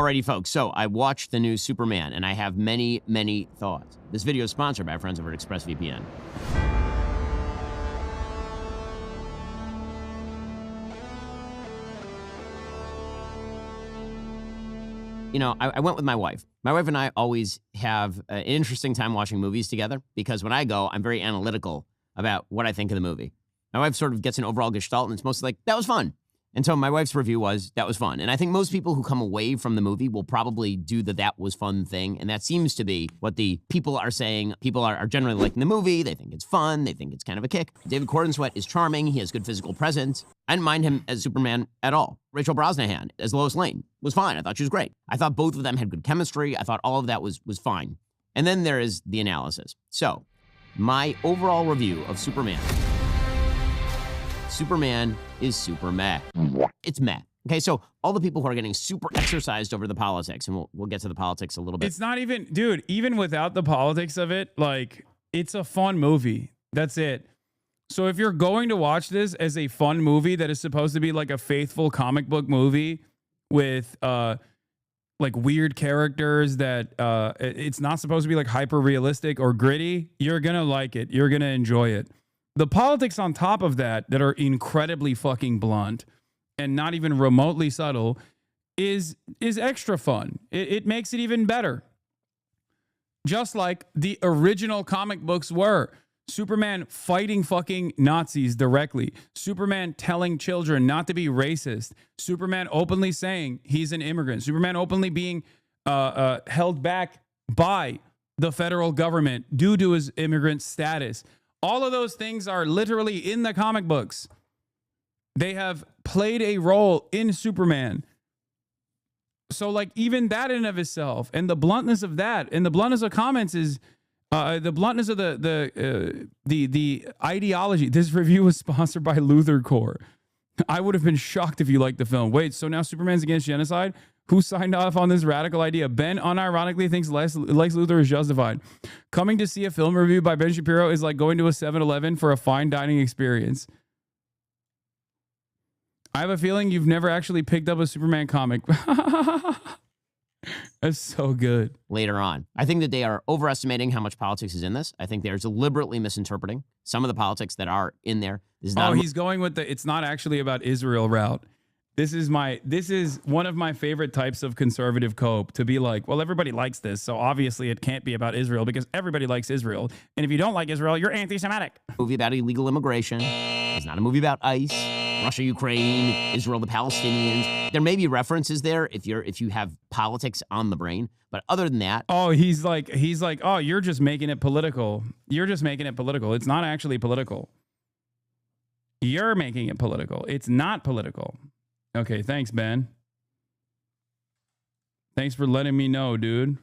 Alrighty, folks. So I watched the new Superman, and I have many, many thoughts. This video is sponsored by our friends over at ExpressVPN. You know, I went with my wife. My wife and I always have an interesting time watching movies together because when I go, I'm very analytical about what I think of the movie. My wife sort of gets an overall gestalt, and it's mostly like, that was fun. And so my wife's review was, that was fun. And I think most people who come away from the movie will probably do the that was fun thing. And that seems to be what the people are saying. People are generally liking the movie. They think it's fun. They think it's kind of a kick. David Corenswet is charming. He has good physical presence. I didn't mind him as Superman at all. Rachel Brosnahan as Lois Lane was fine. I thought she was great. I thought both of them had good chemistry. I thought all of that was fine. And then there is the analysis. So my overall review of Superman. Superman is super meh. It's meh. Okay, so all the people who are getting super exercised over the politics, and we'll get to the politics a little bit. It's not even, dude, even without the politics of it, like, it's a fun movie. That's it. So if you're going to watch this as a fun movie that is supposed to be like a faithful comic book movie with like weird characters that it's not supposed to be like hyper realistic or gritty, you're gonna like it. You're gonna enjoy it. The politics on top of that are incredibly fucking blunt and not even remotely subtle is extra fun. It makes it even better. Just like the original comic books were. Superman fighting fucking Nazis directly. Superman telling children not to be racist. Superman openly saying he's an immigrant. Superman openly being held back by the federal government due to his immigrant status. All of those things are literally in the comic books. They have played a role in Superman. So like even that in and of itself and the bluntness of that and the bluntness of comments is the bluntness of the ideology. This review was sponsored by Luther Corps. I would have been shocked if you liked the film. Wait, so now Superman's against genocide? Who signed off on this radical idea? Ben unironically thinks Lex Luthor is justified. Coming to see a film review by Ben Shapiro is like going to a 7-Eleven for a fine dining experience. I have a feeling you've never actually picked up a Superman comic. That's so good. Later on. I think that they are overestimating how much politics is in this. I think they're deliberately misinterpreting some of the politics that are in there. This is not he's going with the it's not actually about Israel route. This is one of my favorite types of conservative cope, to be like, well, everybody likes this, so obviously it can't be about Israel because everybody likes Israel. And if you don't like Israel, you're anti-Semitic. Movie about illegal immigration. It's not a movie about ICE, Russia, Ukraine, Israel, the Palestinians. There may be references there if you have politics on the brain, but other than that, he's like, oh, you're just making it political. You're just making it political. It's not actually political. You're making it political. It's not political. Okay, thanks, Ben. Thanks for letting me know, dude.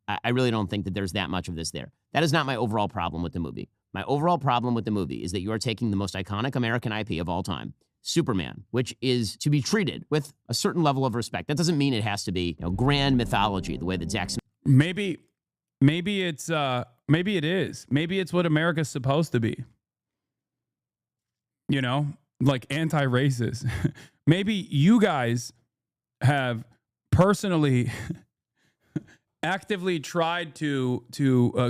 I really don't think that there's that much of this there. That is not my overall problem with the movie. My overall problem with the movie is that you are taking the most iconic American IP of all time, Superman, which is to be treated with a certain level of respect. That doesn't mean it has to be, grand mythology, the way that Zack Snyder. Maybe it is. Maybe it's what America's supposed to be. Like anti-racist. Maybe you guys have personally actively tried to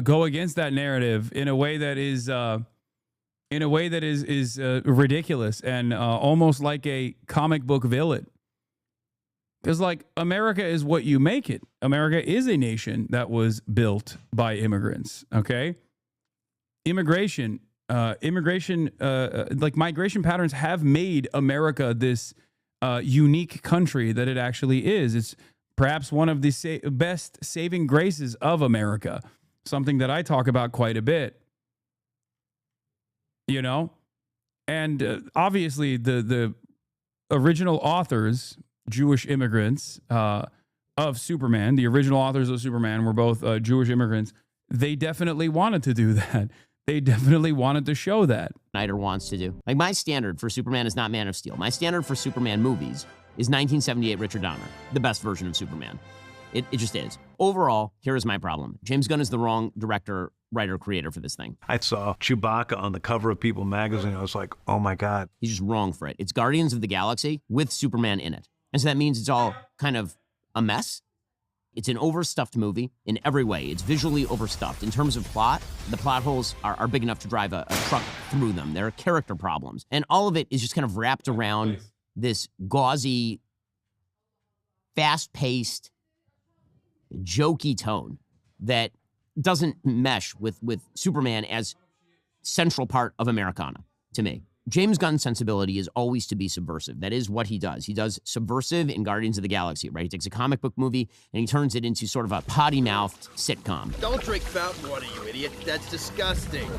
go against that narrative in a way that is ridiculous and almost like a comic book villain. Because, like, America is what you make it. America is a nation that was built by immigrants, okay? Migration patterns have made America this unique country that it actually is. It's perhaps one of the best saving graces of America, something that I talk about quite a bit, And obviously, the original authors... Jewish immigrants of Superman, the original authors of Superman were both Jewish immigrants. They definitely wanted to do that. They definitely wanted to show that. Snyder wants to do. Like, my standard for Superman is not Man of Steel. My standard for Superman movies is 1978 Richard Donner, the best version of Superman. It just is. Overall, here is my problem. James Gunn is the wrong director writer-creator for this thing. I saw Chewbacca on the cover of People magazine. I was like, oh my God. He's just wrong for it. It's Guardians of the Galaxy with Superman in it. And so that means it's all kind of a mess. It's an overstuffed movie in every way. It's visually overstuffed. In terms of plot, the plot holes are big enough to drive a truck through them. There are character problems. And all of it is just kind of wrapped around this gauzy, fast-paced, jokey tone that doesn't mesh with Superman as central part of Americana, to me. James Gunn's sensibility is always to be subversive. That is what he does. He does subversive in Guardians of the Galaxy, right? He takes a comic book movie and he turns it into sort of a potty-mouthed sitcom. Don't drink fountain water, you idiot. That's disgusting.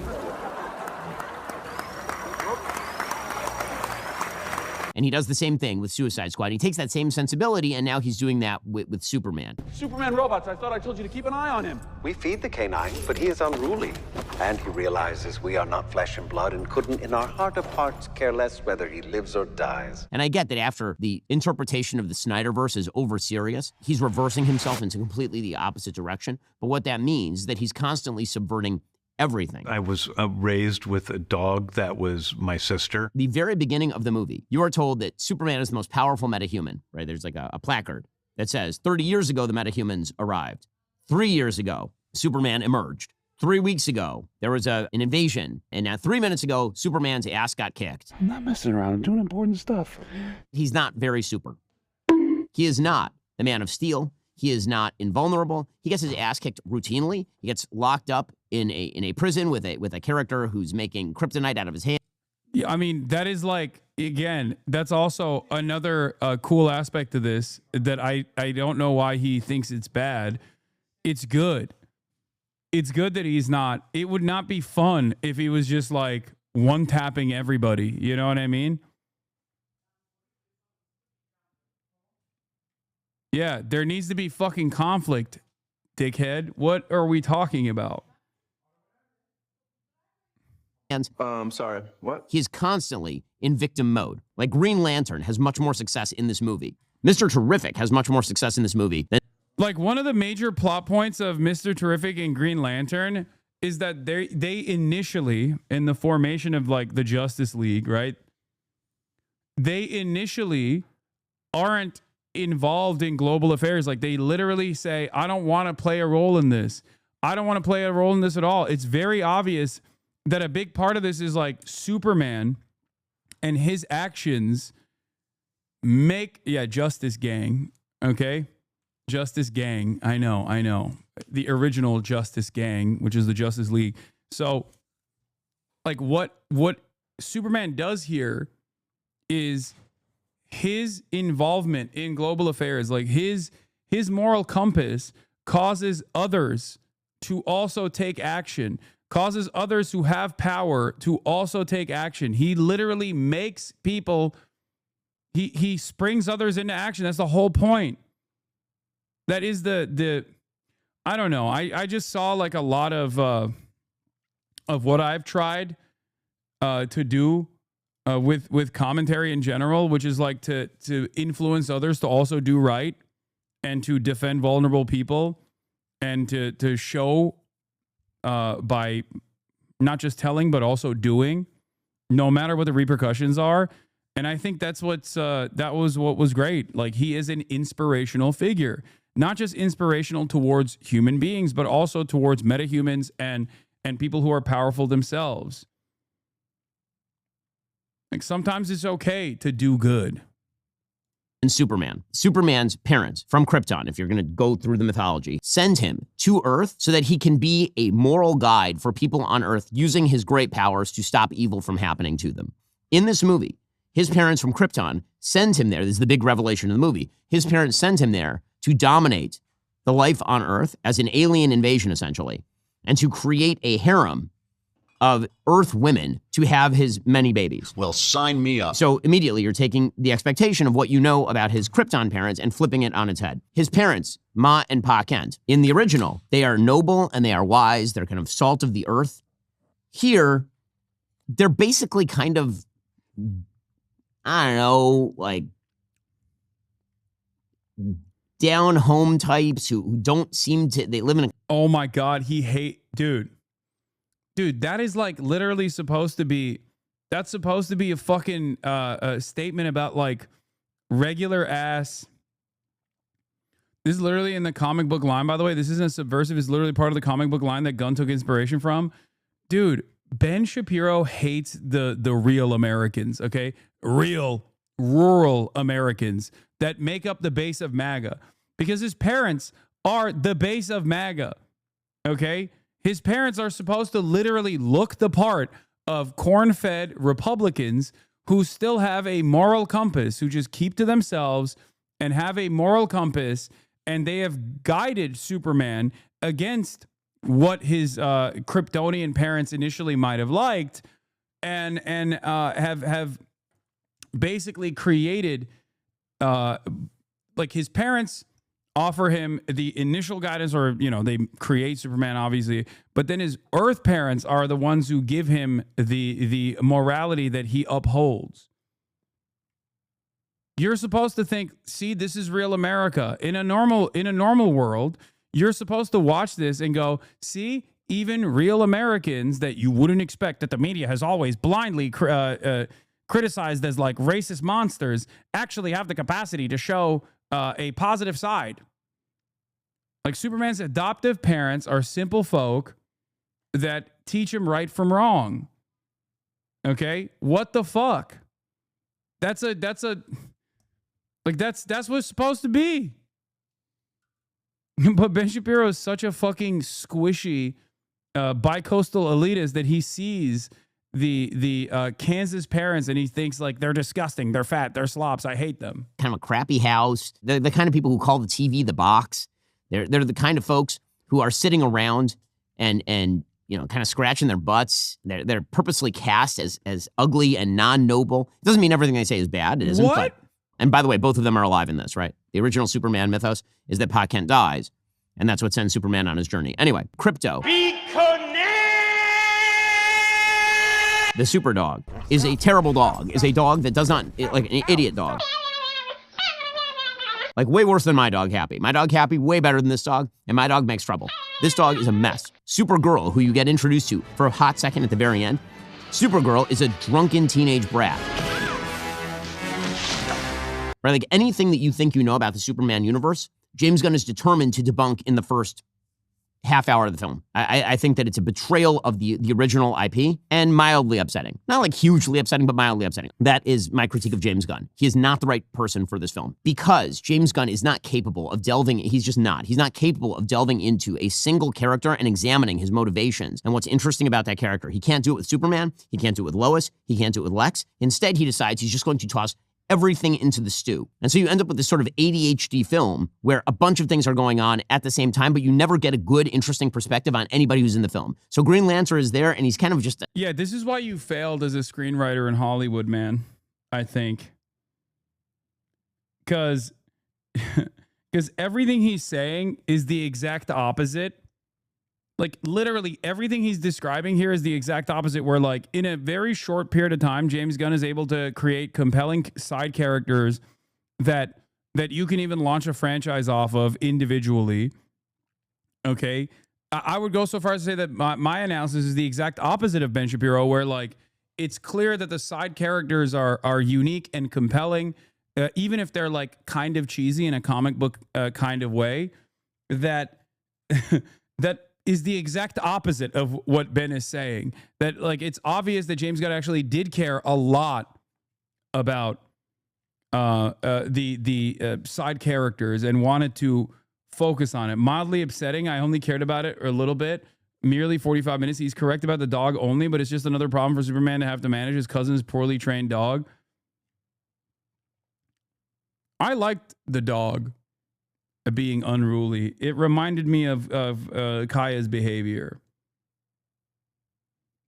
And he does the same thing with Suicide Squad. He takes that same sensibility, and now he's doing that with Superman. Superman robots, I thought I told you to keep an eye on him. We feed the canine, but he is unruly. And he realizes we are not flesh and blood and couldn't, in our heart of hearts, care less whether he lives or dies. And I get that after the interpretation of the Snyderverse is over-serious, he's reversing himself into completely the opposite direction. But what that means is that he's constantly subverting everything. I was raised with a dog that was my sister. The very beginning of the movie, you are told that Superman is the most powerful metahuman, right? There's like a placard that says, 30 years ago, the metahumans arrived. 3 years ago, Superman emerged. 3 weeks ago, there was an invasion. And now 3 minutes ago, Superman's ass got kicked. I'm not messing around. I'm doing important stuff. He's not very super. He is not the Man of Steel. He is not invulnerable. He gets his ass kicked routinely. He gets locked up in a prison with a character who's making kryptonite out of his hand. Yeah, I mean, that is like, again, that's also another cool aspect of this that I don't know why he thinks it's bad. It's good. It's good that he's not. It would not be fun if he was just like one-tapping everybody. You know what I mean? Yeah, there needs to be fucking conflict, dickhead. What are we talking about? Sorry, what? He's constantly in victim mode. Like Green Lantern has much more success in this movie. Mr. Terrific has much more success in this movie than Like, one of the major plot points of Mr. Terrific and Green Lantern is that they initially, in the formation of like the Justice League, right? They initially aren't involved in global affairs. Like, they literally say, I don't want to play a role in this. I don't want to play a role in this at all. It's very obvious that a big part of this is like Superman and his actions make, Justice Gang, okay? Justice Gang, I know. The original Justice Gang, which is the Justice League. So, like, what Superman does here is his involvement in global affairs, like his moral compass causes others to also take action, causes others who have power to also take action. He literally makes people, he springs others into action. That's the whole point. That is the I don't know. I just saw like a lot of what I've tried to do with commentary in general, which is like to influence others to also do right and to defend vulnerable people and to show by not just telling but also doing, no matter what the repercussions are. And I think that was what was great. Like, he is an inspirational figure, not just inspirational towards human beings, but also towards metahumans and people who are powerful themselves. Like, sometimes it's okay to do good. and Superman. Superman's parents from Krypton, if you're going to go through the mythology, send him to Earth so that he can be a moral guide for people on Earth using his great powers to stop evil from happening to them. In this movie, his parents from Krypton send him there. This is the big revelation of the movie. His parents send him there to dominate the life on Earth as an alien invasion, essentially, and to create a harem of Earth women to have his many babies. Well, sign me up. So immediately you're taking the expectation of what you know about his Krypton parents and flipping it on its head. His parents, Ma and Pa Kent, in the original, they are noble and they are wise. They're kind of salt of the earth. Here, they're basically kind of, I don't know, like down home types who don't seem to, they live in a... Oh my God, dude. Dude, that is like literally supposed to be, that's supposed to be a fucking a statement about like regular ass. This is literally in the comic book line, by the way. This isn't a subversive. It's literally part of the comic book line that Gunn took inspiration from. Dude, Ben Shapiro hates the real Americans, okay? Real, rural Americans that make up the base of MAGA. Because his parents are the base of MAGA, okay? His parents are supposed to literally look the part of corn-fed Republicans who still have a moral compass, who just keep to themselves and have a moral compass, and they have guided Superman against what his Kryptonian parents initially might have liked, and have basically created like his parents offer him the initial guidance, or they create Superman obviously, but then his Earth parents are the ones who give him the morality that he upholds. You're supposed to think, see, this is real America. In a normal world, you're supposed to watch this and go, see, even real Americans that you wouldn't expect, that the media has always blindly criticized as like racist monsters, actually have the capacity to show a positive side. Like Superman's adoptive parents are simple folk that teach him right from wrong. Okay? What the fuck? That's what it's supposed to be. But Ben Shapiro is such a fucking squishy bi-coastal elitist that he sees the Kansas parents and he thinks like they're disgusting, they're fat, they're slobs, I hate them. Kind of a crappy house. They're the kind of people who call the TV the box. They're the kind of folks who are sitting around and kind of scratching their butts. They're purposely cast as ugly and non-noble. It doesn't mean everything they say is bad. It isn't. What? And by the way, both of them are alive in this, right? The original Superman mythos is that Pa Kent dies, and that's what sends Superman on his journey. Anyway, Crypto, the super dog, is a terrible dog, is a dog that does not, like an idiot dog. Like way worse than my dog Happy. My dog Happy, way better than this dog, and my dog makes trouble. This dog is a mess. Supergirl, who you get introduced to for a hot second at the very end, Supergirl is a drunken teenage brat. Right, like anything that you think you know about the Superman universe, James Gunn is determined to debunk in the first half hour of the film. I think that it's a betrayal of the original IP and mildly upsetting. Not like hugely upsetting, but mildly upsetting. That is my critique of James Gunn. He is not the right person for this film because James Gunn is not capable of delving, he's just not. He's not capable of delving into a single character and examining his motivations and what's interesting about that character. He can't do it with Superman. He can't do it with Lois. He can't do it with Lex. Instead, he decides he's just going to toss everything into the stew. And so you end up with this sort of ADHD film where a bunch of things are going on at the same time, but you never get a good, interesting perspective on anybody who's in the film. So Green Lantern is there, and he's kind of just... Yeah, this is why you failed as a screenwriter in Hollywood, man, I think. Because everything he's saying is the exact opposite. Like, literally, everything he's describing here is the exact opposite, where, like, in a very short period of time, James Gunn is able to create compelling side characters that you can even launch a franchise off of individually, okay? I would go so far as to say that my analysis is the exact opposite of Ben Shapiro, where, like, it's clear that the side characters are unique and compelling, even if they're, like, kind of cheesy in a comic book kind of way, that is the exact opposite of what Ben is saying. That, like, it's obvious that James Gunn actually did care a lot about the side characters and wanted to focus on it. Mildly upsetting. I only cared about it a little bit, merely 45 minutes. He's correct about the dog only, but it's just another problem for Superman to have to manage his cousin's poorly trained dog. I liked the dog being unruly. It reminded me of Kaya's behavior.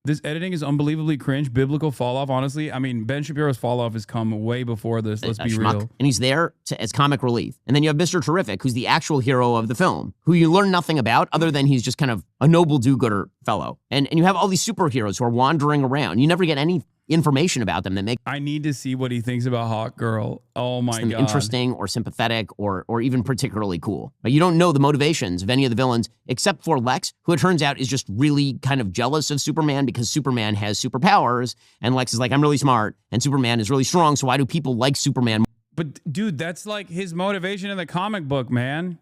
This editing is unbelievably cringe. Biblical fall off. Honestly, I mean, Ben Shapiro's fall off has come way before this. Let's be real. And he's there as comic relief. And then you have Mr. Terrific, who's the actual hero of the film, who you learn nothing about other than he's just kind of a noble do-gooder fellow. And you have all these superheroes who are wandering around. You never get any information about them that makes I need to see what he thinks about Hawk Girl. Oh my them God. interesting or sympathetic or even particularly cool. But you don't know the motivations of any of the villains except for Lex, who it turns out is just really kind of jealous of Superman because Superman has superpowers. And Lex is like, I'm really smart and Superman is really strong. So why do people like Superman? But dude, that's like his motivation in the comic book, man.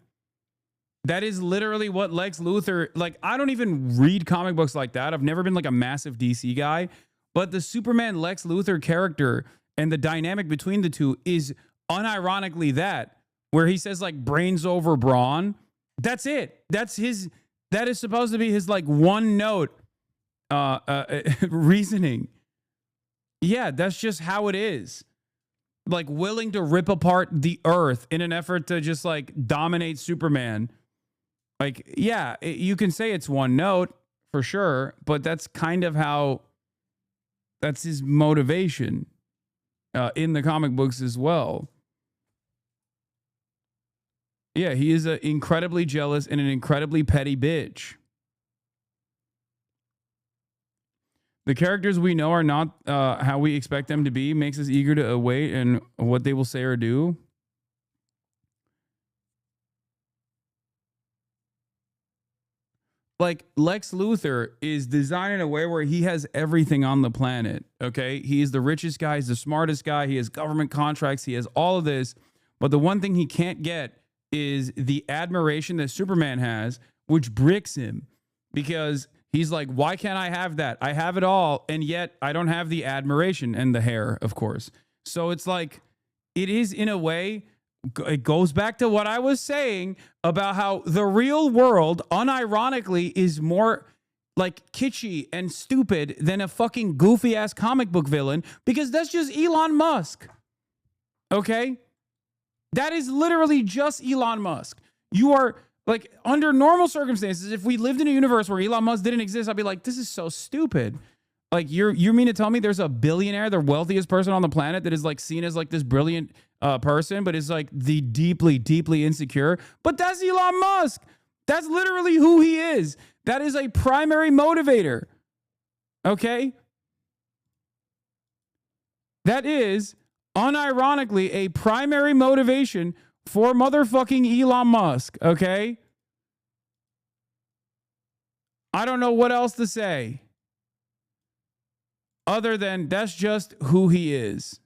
That is literally what Lex Luthor, like, I don't even read comic books like that. I've never been like a massive DC guy, but the Superman Lex Luthor character and the dynamic between the two is unironically that, where he says like brains over brawn. That's it. That is supposed to be his like one note reasoning. Yeah, that's just how it is. Like willing to rip apart the earth in an effort to just like dominate Superman. Like, yeah, you can say it's one note for sure, but that's kind of how, that's his motivation in the comic books as well. Yeah, he is an incredibly jealous and an incredibly petty bitch. The characters we know are not how we expect them to be, makes us eager to await and what they will say or do. Like Lex Luthor is designed in a way where he has everything on the planet. Okay. He is the richest guy. He's the smartest guy. He has government contracts. He has all of this. But the one thing he can't get is the admiration that Superman has, which bricks him because he's like, why can't I have that? I have it all. And yet I don't have the admiration and the hair, of course. So it's like, it is in a way, it goes back to what I was saying about how the real world, unironically, is more like kitschy and stupid than a fucking goofy ass comic book villain because that's just Elon Musk. Okay? That is literally just Elon Musk. You are like, under normal circumstances, if we lived in a universe where Elon Musk didn't exist, I'd be like, this is so stupid. Like, you mean to tell me there's a billionaire, the wealthiest person on the planet, that is like seen as like this brilliant person, but is like the deeply, deeply insecure? But that's Elon Musk. That's literally who he is. That is a primary motivator. Okay? That is unironically a primary motivation for motherfucking Elon Musk. Okay? I don't know what else to say other than that's just who he is.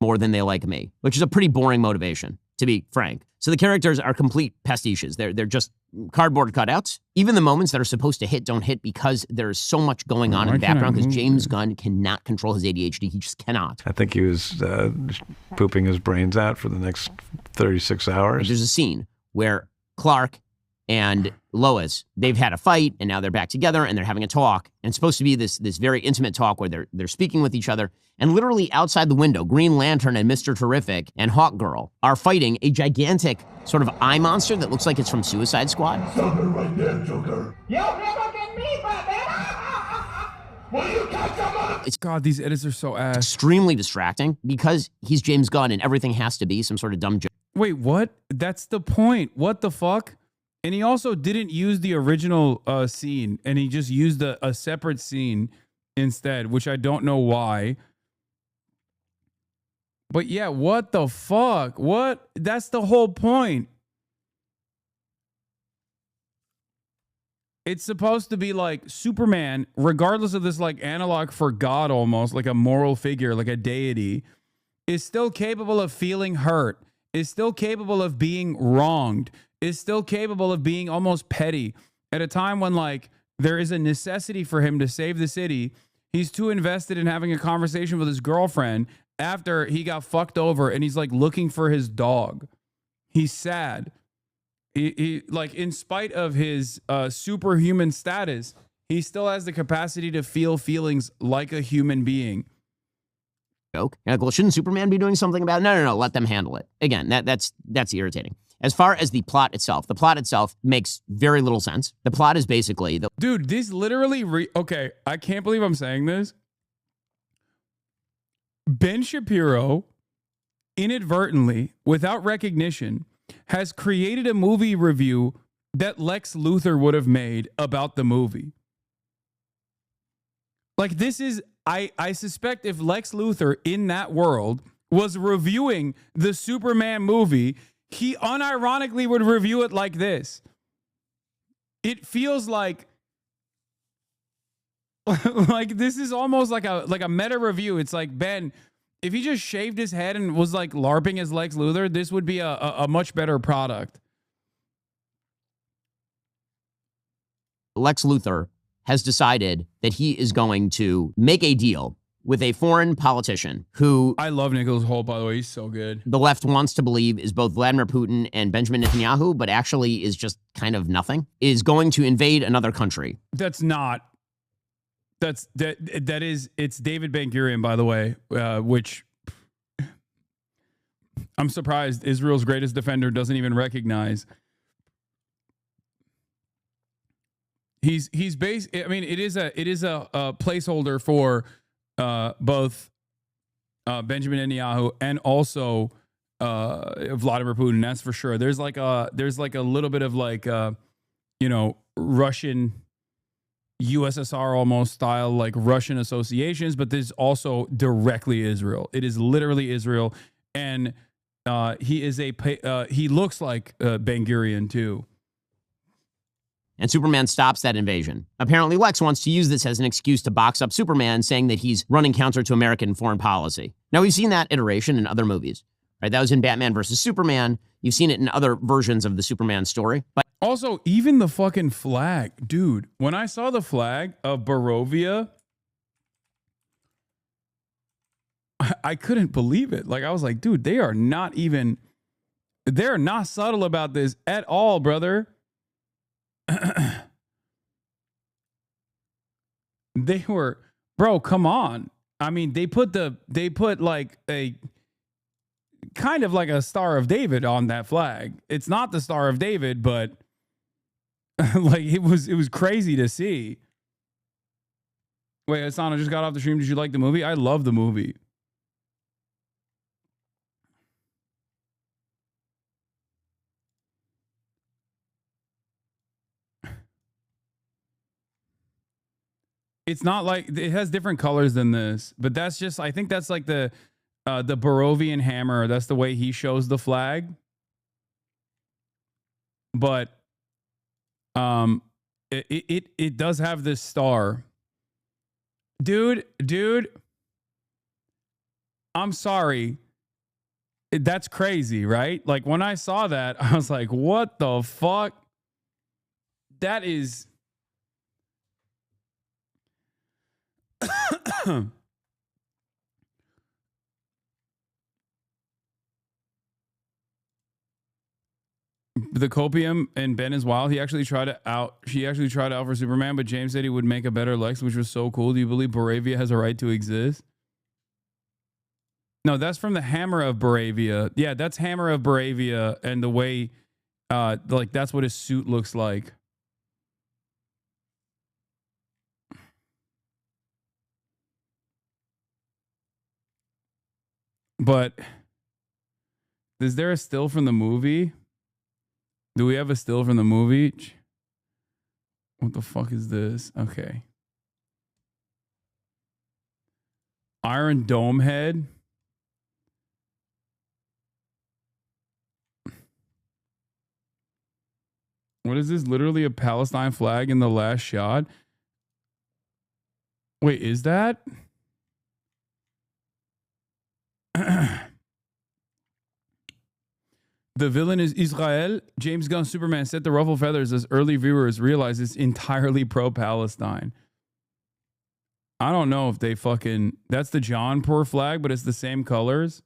More than they like me, which is a pretty boring motivation, to be frank. So the characters are complete pastiches. They're just cardboard cutouts. Even the moments that are supposed to hit don't hit because there's so much going on in the background because James Gunn cannot control his ADHD. He just cannot. I think he was pooping his brains out for the next 36 hours. There's a scene where Clark and Lois, they've had a fight and now they're back together and they're having a talk. And it's supposed to be this very intimate talk where they're speaking with each other. And literally outside the window, Green Lantern and Mr. Terrific and Hawk Girl are fighting a gigantic sort of eye monster that looks like it's from Suicide Squad. Stop it right there, Joker. You'll never get me, Will you catch a mother? It's God, these edits are so ass. Extremely distracting because he's James Gunn and everything has to be some sort of dumb joke. Wait, what? That's the point. What the fuck? And he also didn't use the original scene, and he just used a separate scene instead, which I don't know why. But yeah, what the fuck? What? That's the whole point. It's supposed to be like Superman, regardless of this like analog for God almost, like a moral figure, like a deity, is still capable of feeling hurt, is still capable of being wronged, is still capable of being almost petty at a time when like there is a necessity for him to save the city. He's too invested in having a conversation with his girlfriend after he got fucked over and he's like looking for his dog. He's sad. He like, in spite of his superhuman status, he still has the capacity to feel feelings like a human being. Joke. You're like, well, shouldn't Superman be doing something about it? No, let them handle it. Again, that's irritating. As far as the plot itself makes very little sense. The plot is basically dude, this literally okay, I can't believe I'm saying this. Ben Shapiro inadvertently, without recognition, has created a movie review that Lex Luthor would have made about the movie. Like, this is, I suspect if Lex Luthor in that world was reviewing the Superman movie, he unironically would review it like this. It feels like like this is almost like a meta review. It's like, Ben, if he just shaved his head and was like LARPing as Lex Luthor, this would be a much better product. Lex Luthor has decided that he is going to make a deal with a foreign politician who I love Nicholas Hoult, by the way. He's so good. the left wants to believe is both Vladimir Putin and Benjamin Netanyahu, but actually is just kind of nothing, is going to invade another country. It's David Ben-Gurion, by the way, which I'm surprised Israel's greatest defender doesn't even recognize. He's based. I mean, it is a placeholder for both Benjamin Netanyahu and also Vladimir Putin. That's for sure. There's like a little bit of like Russian USSR almost style, like Russian associations, but there's also directly Israel. It is literally Israel, and he looks like Ben-Gurion too. And Superman stops that invasion. Apparently, Lex wants to use this as an excuse to box up Superman, saying that he's running counter to American foreign policy. Now, we've seen that iteration in other movies, right? That was in Batman versus Superman. You've seen it in other versions of the Superman story. But also, even the fucking flag, dude. When I saw the flag of Barovia, I couldn't believe it. Like, I was like, dude, they're not subtle about this at all, brother. They were, bro, come on. I mean, they put like a kind of like a Star of David on that flag. It's not the Star of David, but like it was crazy to see. Wait, Asana just got off the stream. Did you like the movie? I love the movie. It's not like it has different colors than this, but that's just, I think that's like the Barovian hammer. That's the way he shows the flag. But it does have this star. Dude, I'm sorry. That's crazy, right? Like when I saw that, I was like, what the fuck? That is the copium and Ben is wild. She actually tried out for Superman, but James said he would make a better Lex, which was so cool. Do you believe Baravia has a right to exist? No, that's from the Hammer of Baravia. Yeah, that's Hammer of Baravia, and the way like that's what his suit looks like. But is there a still from the movie? Do we have a still from the movie? What the fuck is this? Okay. Iron Dome head. What is this? Literally a Palestine flag in the last shot? Wait, is that? The villain is Israel. James Gunn Superman set the ruffle feathers as early viewers realize it's entirely pro-Palestine. I don't know if they fucking... That's the Jaunpur flag, but it's the same colors.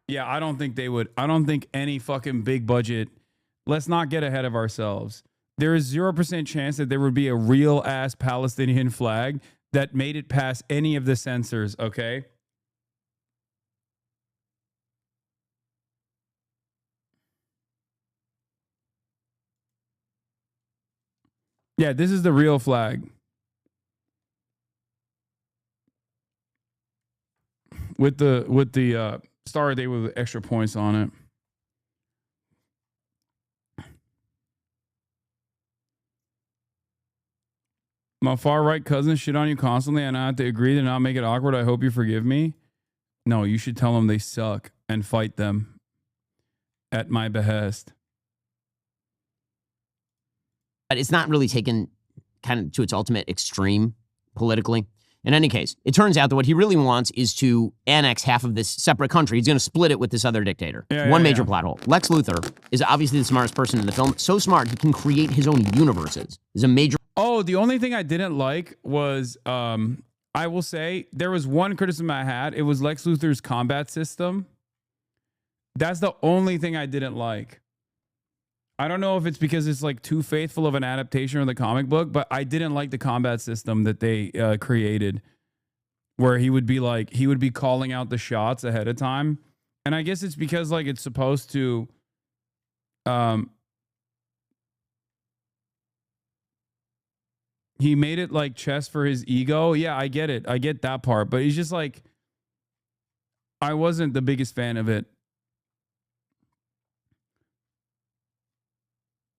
Yeah, I don't think they would... I don't think any fucking big budget... Let's not get ahead of ourselves. There is 0% chance that there would be a real-ass Palestinian flag that made it past any of the censors, okay? Yeah, this is the real flag. With the Star of Day with extra points on it. My far-right cousins shit on you constantly, and I have to agree to not make it awkward. I hope you forgive me. No, you should tell them they suck and fight them at my behest. But it's not really taken kind of to its ultimate extreme politically. In any case, it turns out that what he really wants is to annex half of this separate country. He's going to split it with this other dictator. One major plot hole. Lex Luthor is obviously the smartest person in the film. So smart, he can create his own universes. There's a major... Oh, the only thing I didn't like was, I will say, there was one criticism I had. It was Lex Luthor's combat system. That's the only thing I didn't like. I don't know if it's because it's like too faithful of an adaptation of the comic book, but I didn't like the combat system that they created, where he would be calling out the shots ahead of time. And I guess it's because like it's supposed to, he made it like chess for his ego. Yeah, I get it. I get that part, but he's just like, I wasn't the biggest fan of it.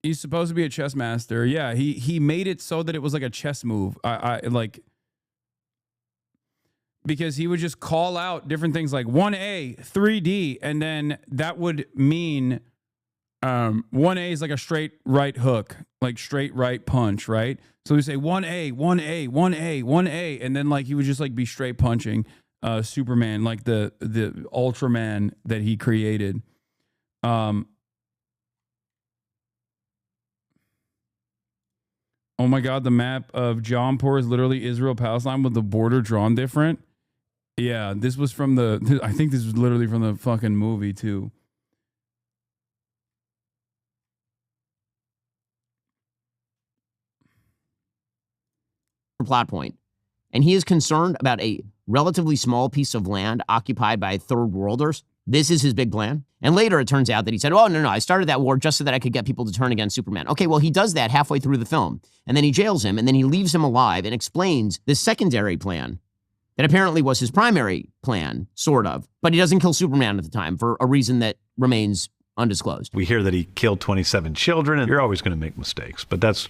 He's supposed to be a chess master. Yeah, he made it so that it was like a chess move. I like, because he would just call out different things like 1A, 3D, and then that would mean 1A is like a straight right hook, like straight right punch, right? So we say 1A, 1A, 1A, 1A, and then like he would just like be straight punching Superman, like the Ultraman that he created. Oh my God, the map of Jampur is literally Israel-Palestine with the border drawn different. Yeah, this was from I think this was literally from the fucking movie too. plot point. And he is concerned about a relatively small piece of land occupied by third worlders. This is his big plan. And later it turns out that he said, oh, no, I started that war just so that I could get people to turn against Superman. Okay, well, he does that halfway through the film. And then he jails him, and then he leaves him alive and explains this secondary plan that apparently was his primary plan, sort of. But he doesn't kill Superman at the time for a reason that remains undisclosed. We hear that he killed 27 children, and you're always going to make mistakes, but that's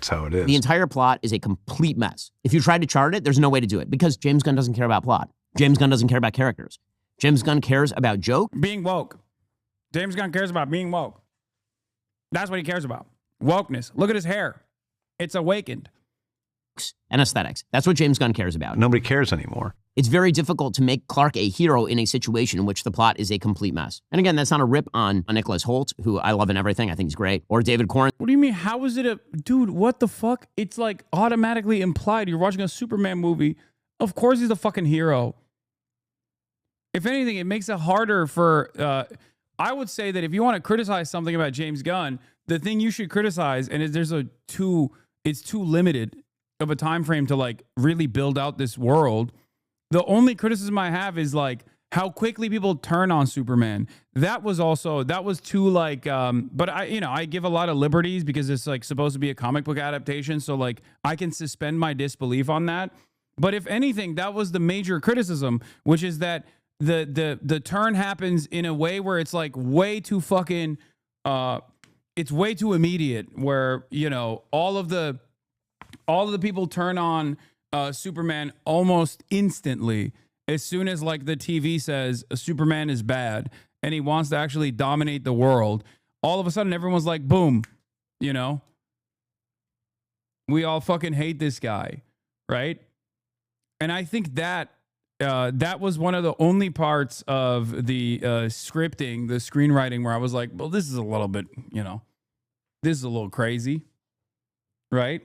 how it is. The entire plot is a complete mess. If you try to chart it, there's no way to do it because James Gunn doesn't care about plot. James Gunn doesn't care about characters. James Gunn cares about joke. Being woke. James Gunn cares about being woke. That's what he cares about. Wokeness. Look at his hair. It's awakened. And aesthetics. That's what James Gunn cares about. Nobody cares anymore. It's very difficult to make Clark a hero in a situation in which the plot is a complete mess. And again, that's not a rip on Nicholas Hoult, who I love in everything. I think he's great. Or David Corn. What do you mean? How is it dude, what the fuck? It's like automatically implied. You're watching a Superman movie. Of course he's a fucking hero. If anything, it makes it harder for, I would say that if you want to criticize something about James Gunn, the thing you should criticize, and it's too limited of a time frame to like really build out this world. The only criticism I have is like how quickly people turn on Superman. That was too like, but I give a lot of liberties because it's like supposed to be a comic book adaptation. So like I can suspend my disbelief on that. But if anything, that was the major criticism, which is that the turn happens in a way where it's like way too fucking, it's way too immediate where, all of the people turn on Superman almost instantly as soon as like the TV says Superman is bad and he wants to actually dominate the world. All of a sudden, everyone's like, boom, we all fucking hate this guy, right? And I think that that was one of the only parts of the scripting, the screenwriting, where I was like, well, this is a little bit, this is a little crazy, right?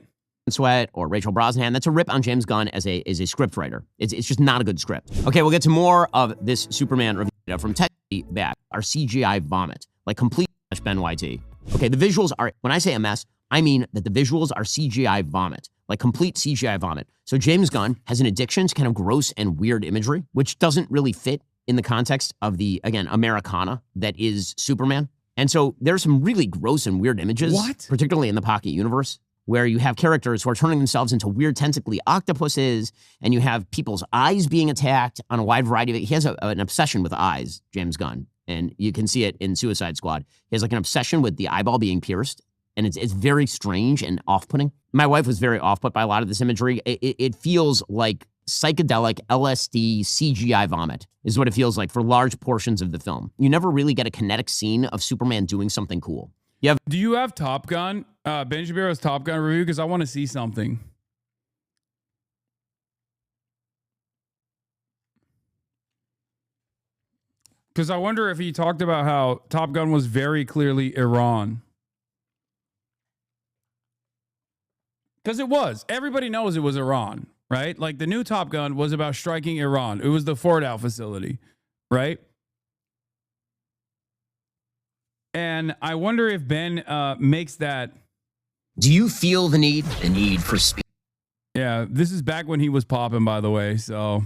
Sweat or Rachel Brosnahan. That's a rip on James Gunn as a script writer. It's just not a good script. Okay, we'll get to more of this Superman review from Ted back. Our CGI vomit, like complete Ben YT. Okay, the visuals are, when I say a mess, I mean that the visuals are CGI vomit, like complete CGI vomit. So James Gunn has an addiction to kind of gross and weird imagery, which doesn't really fit in the context of the, again, Americana that is Superman. And so there's some really gross and weird images, particularly in the Pocket universe, where you have characters who are turning themselves into weird tentacly octopuses, and you have people's eyes being attacked on a wide variety of it. He has an obsession with eyes, James Gunn, and you can see it in Suicide Squad. He has like an obsession with the eyeball being pierced, and it's very strange and off-putting. My wife was very off-put by a lot of this imagery. It feels like psychedelic LSD CGI vomit is what it feels like for large portions of the film. You never really get a kinetic scene of Superman doing something cool. Do you have Top Gun? Ben Shapiro's Top Gun review? Because I want to see something. Because I wonder if he talked about how Top Gun was very clearly Iran. Because it was. Everybody knows it was Iran, right? Like the new Top Gun was about striking Iran. It was the Fordow facility, right? And I wonder if Ben makes that. Do you feel the need for speed? Yeah, this is back when he was popping, by the way. So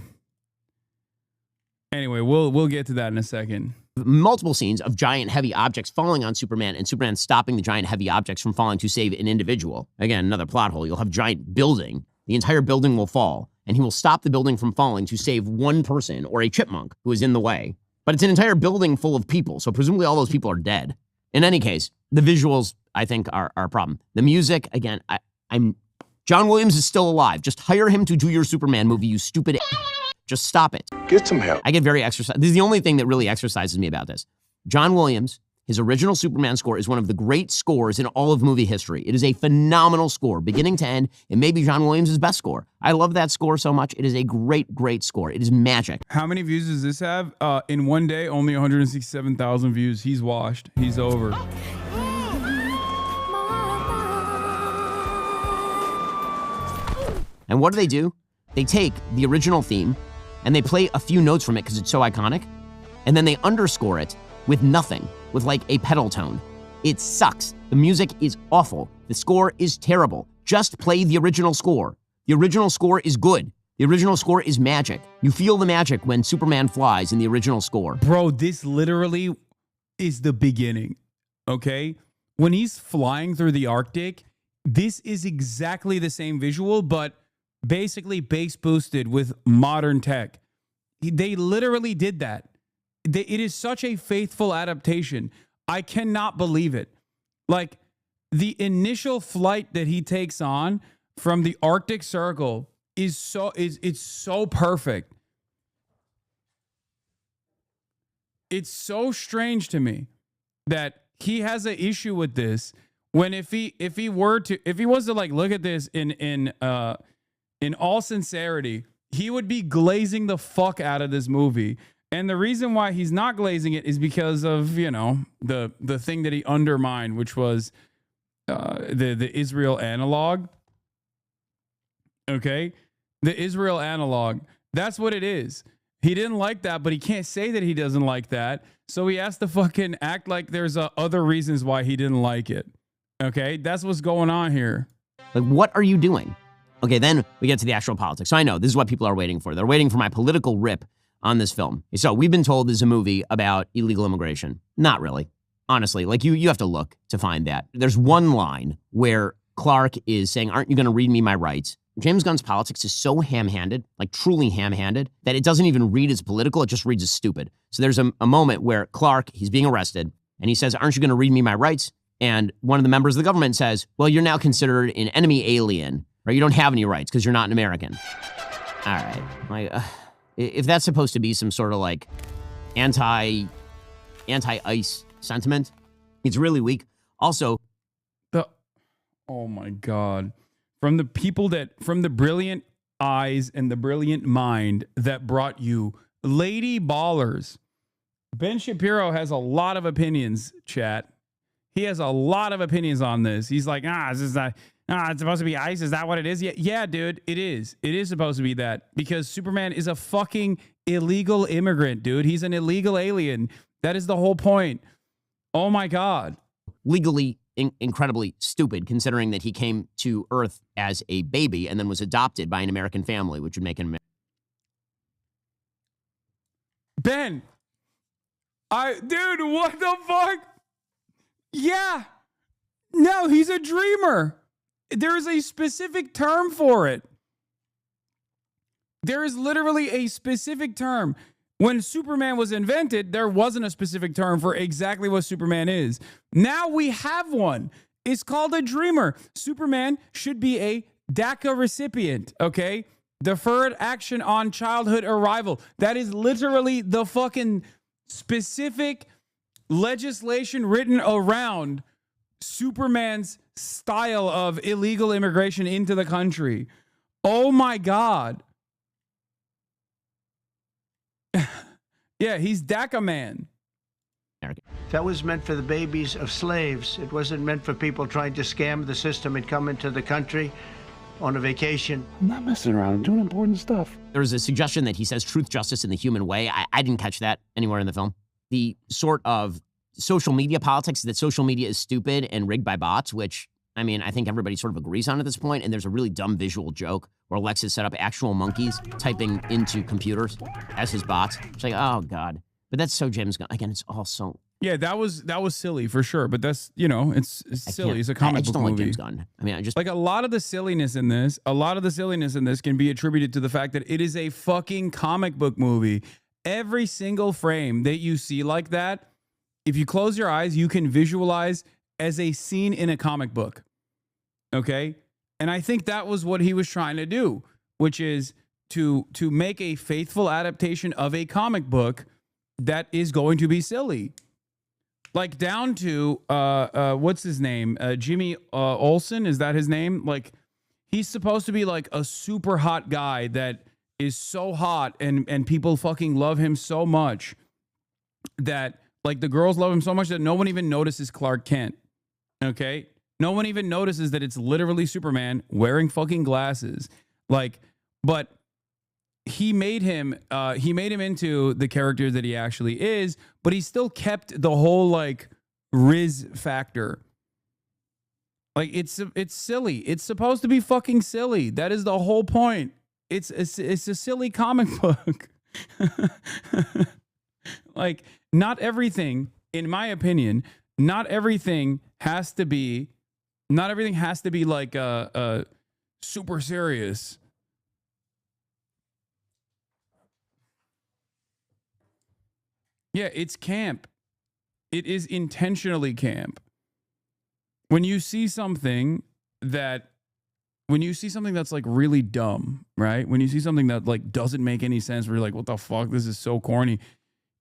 anyway, we'll get to that in a second. Multiple scenes of giant heavy objects falling on Superman and Superman stopping the giant heavy objects from falling to save an individual. Again, another plot hole. You'll have giant building. The entire building will fall, and he will stop the building from falling to save one person or a chipmunk who is in the way. But it's an entire building full of people, so presumably all those people are dead. In any case, the visuals, I think, are a problem. The music, again, John Williams is still alive. Just hire him to do your Superman movie, you stupid. Just stop it. Get some help. I get very exercised. This is the only thing that really exercises me about this. John Williams, his original Superman score is one of the great scores in all of movie history. It is a phenomenal score, beginning to end. It may be John Williams' best score. I love that score so much. It is a great, great score. It is magic. How many views does this have? In one day, only 167,000 views. He's washed. He's over. And what do? They take the original theme and they play a few notes from it because it's so iconic, and then they underscore it with nothing, with like a pedal tone. It sucks. The music is awful. The score is terrible. Just play the original score. The original score is good. The original score is magic. You feel the magic when Superman flies in the original score. Bro, this literally is the beginning, okay? When he's flying through the Arctic, this is exactly the same visual, but basically bass boosted with modern tech. They literally did that. It is such a faithful adaptation. I cannot believe it. Like the initial flight that he takes on from the Arctic Circle it's so perfect. It's so strange to me that he has an issue with this when if he was to like look at this in all sincerity, he would be glazing the fuck out of this movie. And the reason why he's not glazing it is because of, you know, the thing that he undermined, which was the Israel analog. Okay? The Israel analog. That's what it is. He didn't like that, but he can't say that he doesn't like that. So he has to fucking act like there's other reasons why he didn't like it. Okay? That's what's going on here. Like, what are you doing? Okay, then we get to the actual politics. So I know this is what people are waiting for. They're waiting for my political rip on this film. So we've been told this is a movie about illegal immigration. Not really. Honestly, like you have to look to find that. There's one line where Clark is saying, "Aren't you going to read me my rights?" James Gunn's politics is so ham-handed, like truly ham-handed, that it doesn't even read as political, it just reads as stupid. So there's a moment where Clark, he's being arrested, and he says, "Aren't you going to read me my rights?" And one of the members of the government says, "Well, you're now considered an enemy alien, or you don't have any rights because you're not an American." All right. Like, if that's supposed to be some sort of like anti-ICE sentiment, it's really weak. Also, oh my God. From the brilliant eyes and the brilliant mind that brought you Lady Ballers. Ben Shapiro has a lot of opinions, chat. He has a lot of opinions on this. He's like, it's supposed to be ICE. Is that what it is? Yeah, dude, it is. It is supposed to be that because Superman is a fucking illegal immigrant, dude. He's an illegal alien. That is the whole point. Oh my God. Legally incredibly stupid, considering that he came to Earth as a baby and then was adopted by an American family, which would make him Ben, dude, what the fuck? Yeah. No, he's a dreamer. There is a specific term for it. There is literally a specific term. When Superman was invented, there wasn't a specific term for exactly what Superman is. Now we have one. is called a dreamer. Superman should be a DACA recipient, okay? Deferred action on childhood arrival. That is literally the fucking specific legislation written around Superman's style of illegal immigration into the country. Oh my God. Yeah, he's DACA man. That was meant for the babies of slaves. It wasn't meant for people trying to scam the system and come into the country on a vacation. I'm not messing around. I'm doing important stuff. There was a suggestion that he says truth, justice, and the human way. I didn't catch that anywhere in the film. The sort of social media politics that social media is stupid and rigged by bots, which, I mean, I think everybody sort of agrees on at this point. And there's a really dumb visual joke where Alexis set up actual monkeys typing into computers as his bots. It's like, oh God. But that's so James Gunn. Again, it's all so... Yeah, that was silly for sure. But that's, you know, it's silly. It's a comic I just book don't movie. like James Gunn. I mean, I just... Like a lot of the silliness in this can be attributed to the fact that it is a fucking comic book movie. Every single frame that you see like that, if you close your eyes, you can visualize as a scene in a comic book. Okay? And I think that was what he was trying to do, which is to make a faithful adaptation of a comic book that is going to be silly. Like down to what's his name? Jimmy Olsen, is that his name? Like he's supposed to be like a super hot guy that is so hot and people fucking love him so much that like the girls love him so much that no one even notices Clark Kent. Okay? No one even notices that it's literally Superman wearing fucking glasses. Like, but he made him into the character that he actually is, but he still kept the whole like Riz factor. Like it's silly. It's supposed to be fucking silly. That is the whole point. It's a silly comic book. Like not everything, in my opinion, not everything has to be like super serious. Yeah, it's camp. It is intentionally camp. When you see something that's like really dumb, right? When you see something that like doesn't make any sense, where you're like, what the fuck? This is so corny.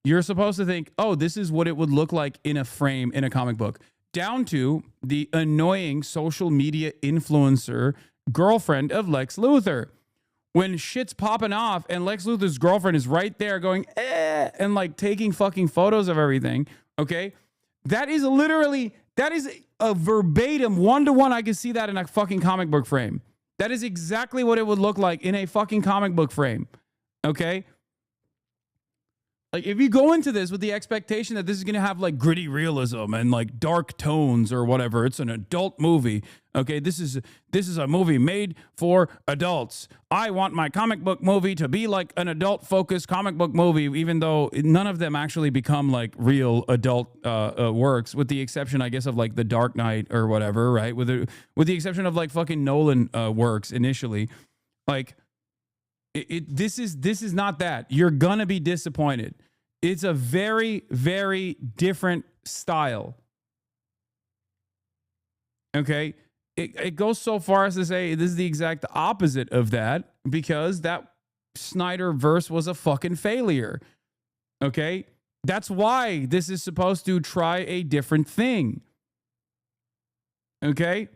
You're supposed to think, oh, this is what it would look like in a frame in a comic book. Down to the annoying social media influencer girlfriend of Lex Luthor. When shit's popping off and Lex Luthor's girlfriend is right there going, and like taking fucking photos of everything, okay? That is a verbatim, one-to-one, I can see that in a fucking comic book frame. That is exactly what it would look like in a fucking comic book frame, okay? Like, if you go into this with the expectation that this is going to have, like, gritty realism and, like, dark tones or whatever, it's an adult movie, okay? This is a movie made for adults. I want my comic book movie to be like an adult-focused comic book movie, even though none of them actually become, like, real adult works, with the exception, I guess, of, like, The Dark Knight or whatever, right? With the exception of, like, fucking Nolan works initially. Like, this is not that. You're gonna be disappointed. It's a very, very different style. Okay? It goes so far as to say this is the exact opposite of that, because that Snyder verse was a fucking failure. Okay? That's why this is supposed to try a different thing. Okay?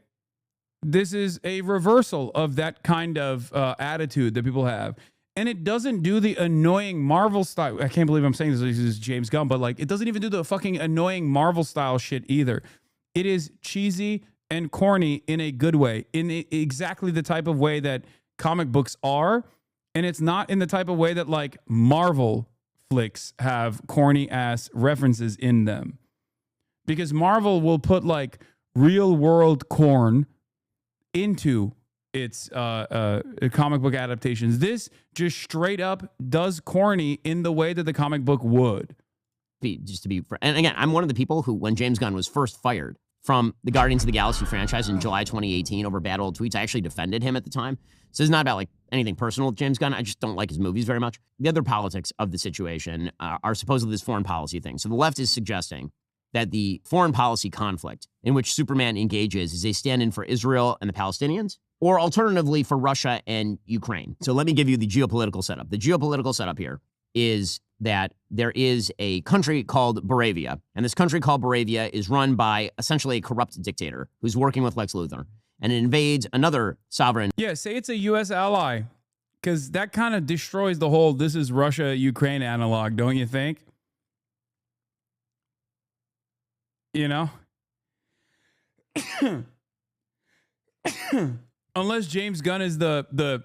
This is a reversal of that kind of attitude that people have. And it doesn't do the annoying Marvel style. I can't believe I'm saying this is James Gunn, but like it doesn't even do the fucking annoying Marvel style shit either. It is cheesy and corny in a good way, in exactly the type of way that comic books are. And it's not in the type of way that like Marvel flicks have corny ass references in them. Because Marvel will put like real world corn into its comic book adaptations. This just straight up does corny in the way that the comic book would. And again, I'm one of the people who, when James Gunn was first fired from the Guardians of the Galaxy franchise in July 2018 over bad old tweets, I actually defended him at the time. So it's not about like anything personal with James Gunn. I just don't like his movies very much. The other politics of the situation are supposedly this foreign policy thing. So the left is suggesting that the foreign policy conflict in which Superman engages is a stand-in for Israel and the Palestinians, or alternatively for Russia and Ukraine. So let me give you the geopolitical setup. The geopolitical setup here is that there is a country called Moravia, and this country called Moravia is run by essentially a corrupt dictator who's working with Lex Luthor, and it invades another sovereign. Yeah, say it's a U.S. ally, because that kind of destroys the whole "this is Russia-Ukraine" analog, don't you think? You know? Unless James Gunn is the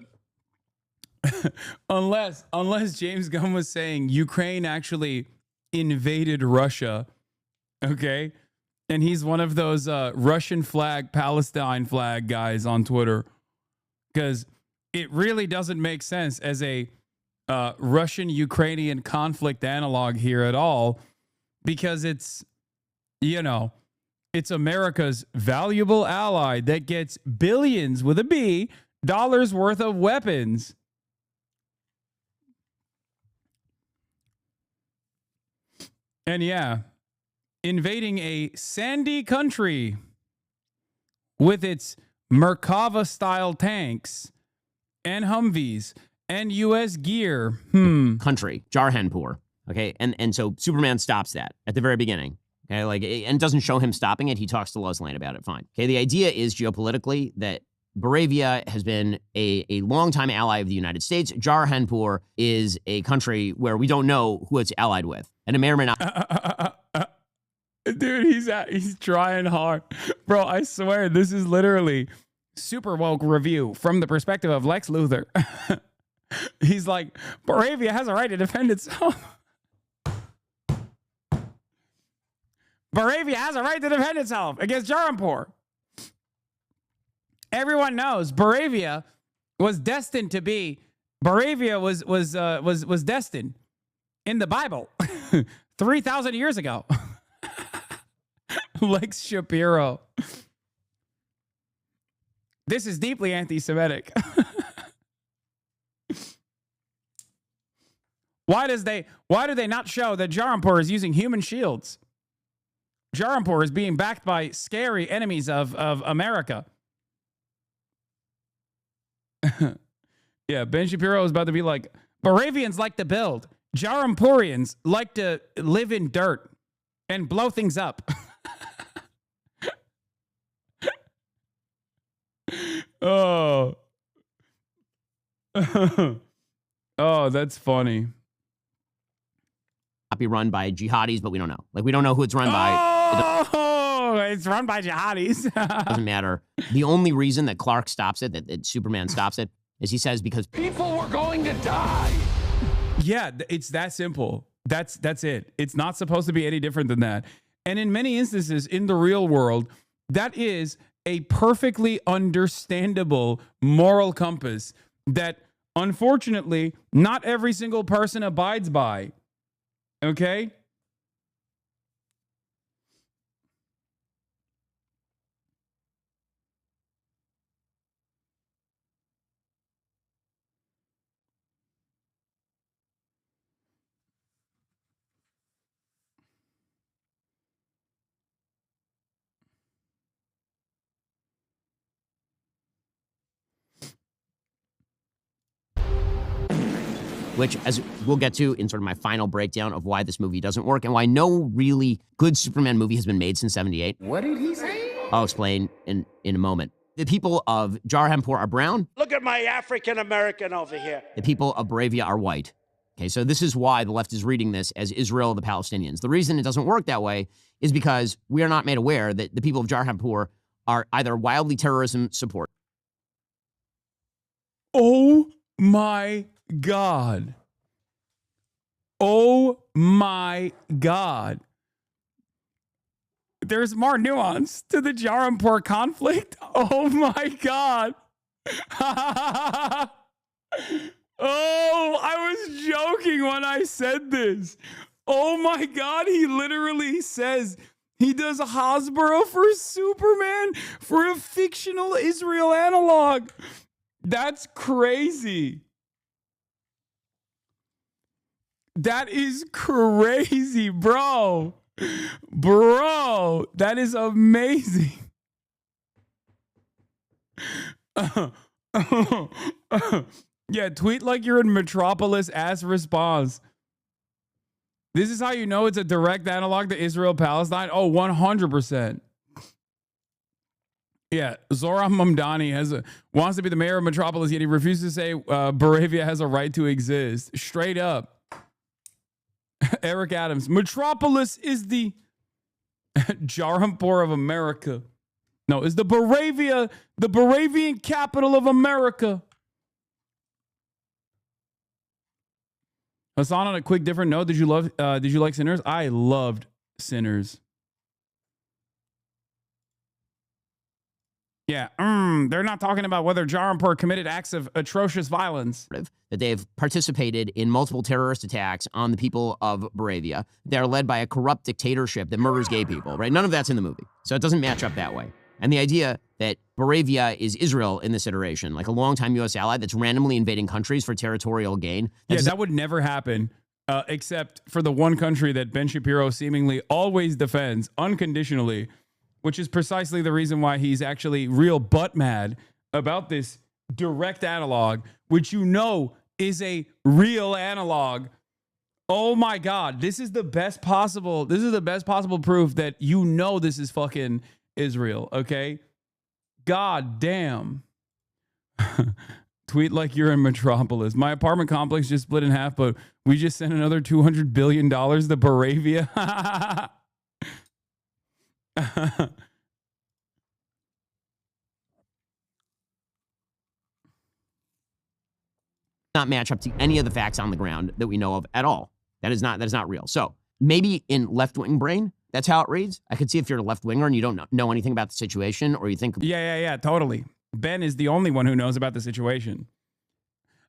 unless James Gunn was saying Ukraine actually invaded Russia, okay? And he's one of those Russian flag, Palestine flag guys on Twitter, because it really doesn't make sense as a Russian-Ukrainian conflict analog here at all, because it's, you know, it's America's valuable ally that gets billions with a B dollars worth of weapons. And yeah, invading a sandy country with its Merkava-style tanks and Humvees and U.S. gear. Country, Jarhanpur. Okay, and so Superman stops that at the very beginning. Okay, and doesn't show him stopping it. He talks to Lois Lane about it. Fine. Okay, the idea is geopolitically that Moravia has been a longtime ally of the United States. Jarhanpur is a country where we don't know who it's allied with, and it may or may not. Dude, he's trying hard, bro. I swear, this is literally super woke review from the perspective of Lex Luthor. He's like, Moravia has a right to defend itself. Moravia has a right to defend itself against Jarhanpur. Everyone knows Moravia was destined to be. Moravia was destined in the Bible 3,000 years ago. Lex Shapiro. This is deeply anti-Semitic. Why do they not show that Jarhanpur is using human shields? Jarhanpur is being backed by scary enemies of America. Yeah, Ben Shapiro is about to be like, Moravians like to build. Jarhanpurians like to live in dirt and blow things up. Oh. Oh, that's funny. Be run by jihadis, but we don't know. Like, we don't know who it's run by. Oh, it's run by jihadis. Doesn't matter. The only reason that Clark stops it, that Superman stops it, is he says because People were going to die. Yeah, it's that simple. That's it. It's not supposed to be any different than that. And in many instances in the real world, that is a perfectly understandable moral compass that, unfortunately, not every single person abides by. Okay? which, as we'll get to in sort of my final breakdown of why this movie doesn't work and why no really good Superman movie has been made since 78. What did he say? I'll explain in a moment. The people of Jarhanpur are brown. Look at my African American over here. The people of Moravia are white. Okay, so this is why the left is reading this as Israel, the Palestinians. The reason it doesn't work that way is because we are not made aware that the people of Jarhanpur are either wildly terrorism support. Oh my God. Oh my God. There's more nuance to the Jarhanpur conflict. Oh my God. Oh, I was joking when I said this. Oh my God, he literally says he does Hasbro for Superman for a fictional Israel analog. That's crazy. That is crazy, bro. Bro, that is amazing. Yeah, tweet like you're in Metropolis ass response. This is how you know it's a direct analog to Israel-Palestine? Oh, 100%. Yeah, Zoran Mamdani wants to be the mayor of Metropolis, yet he refuses to say Moravia has a right to exist. Straight up. Eric Adams, Metropolis is the Jarampur of America. No, is the Moravian capital of America. Hasan, on a quick different note, did you like Sinners? I loved Sinners. Yeah, they're not talking about whether Jarampur committed acts of atrocious violence. That they have participated in multiple terrorist attacks on the people of Moravia. They're led by a corrupt dictatorship that murders gay people, right? None of that's in the movie. So it doesn't match up that way. And the idea that Moravia is Israel in this iteration, like a longtime U.S. ally that's randomly invading countries for territorial gain. Yeah, that would never happen, except for the one country that Ben Shapiro seemingly always defends unconditionally, which is precisely the reason why he's actually real butt mad about this direct analog, which you know is a real analog. Oh my God, this is the best possible proof that you know this is fucking Israel, okay? God damn. Tweet like you're in Metropolis. My apartment complex just split in half, but we just sent another $200 billion to Moravia. Not match up to any of the facts on the ground that we know of at all. That is not real. So maybe in left-wing brain, that's how it reads. I could see if you're a left-winger and you don't know anything about the situation, or you think... Yeah, totally. Ben is the only one who knows about the situation.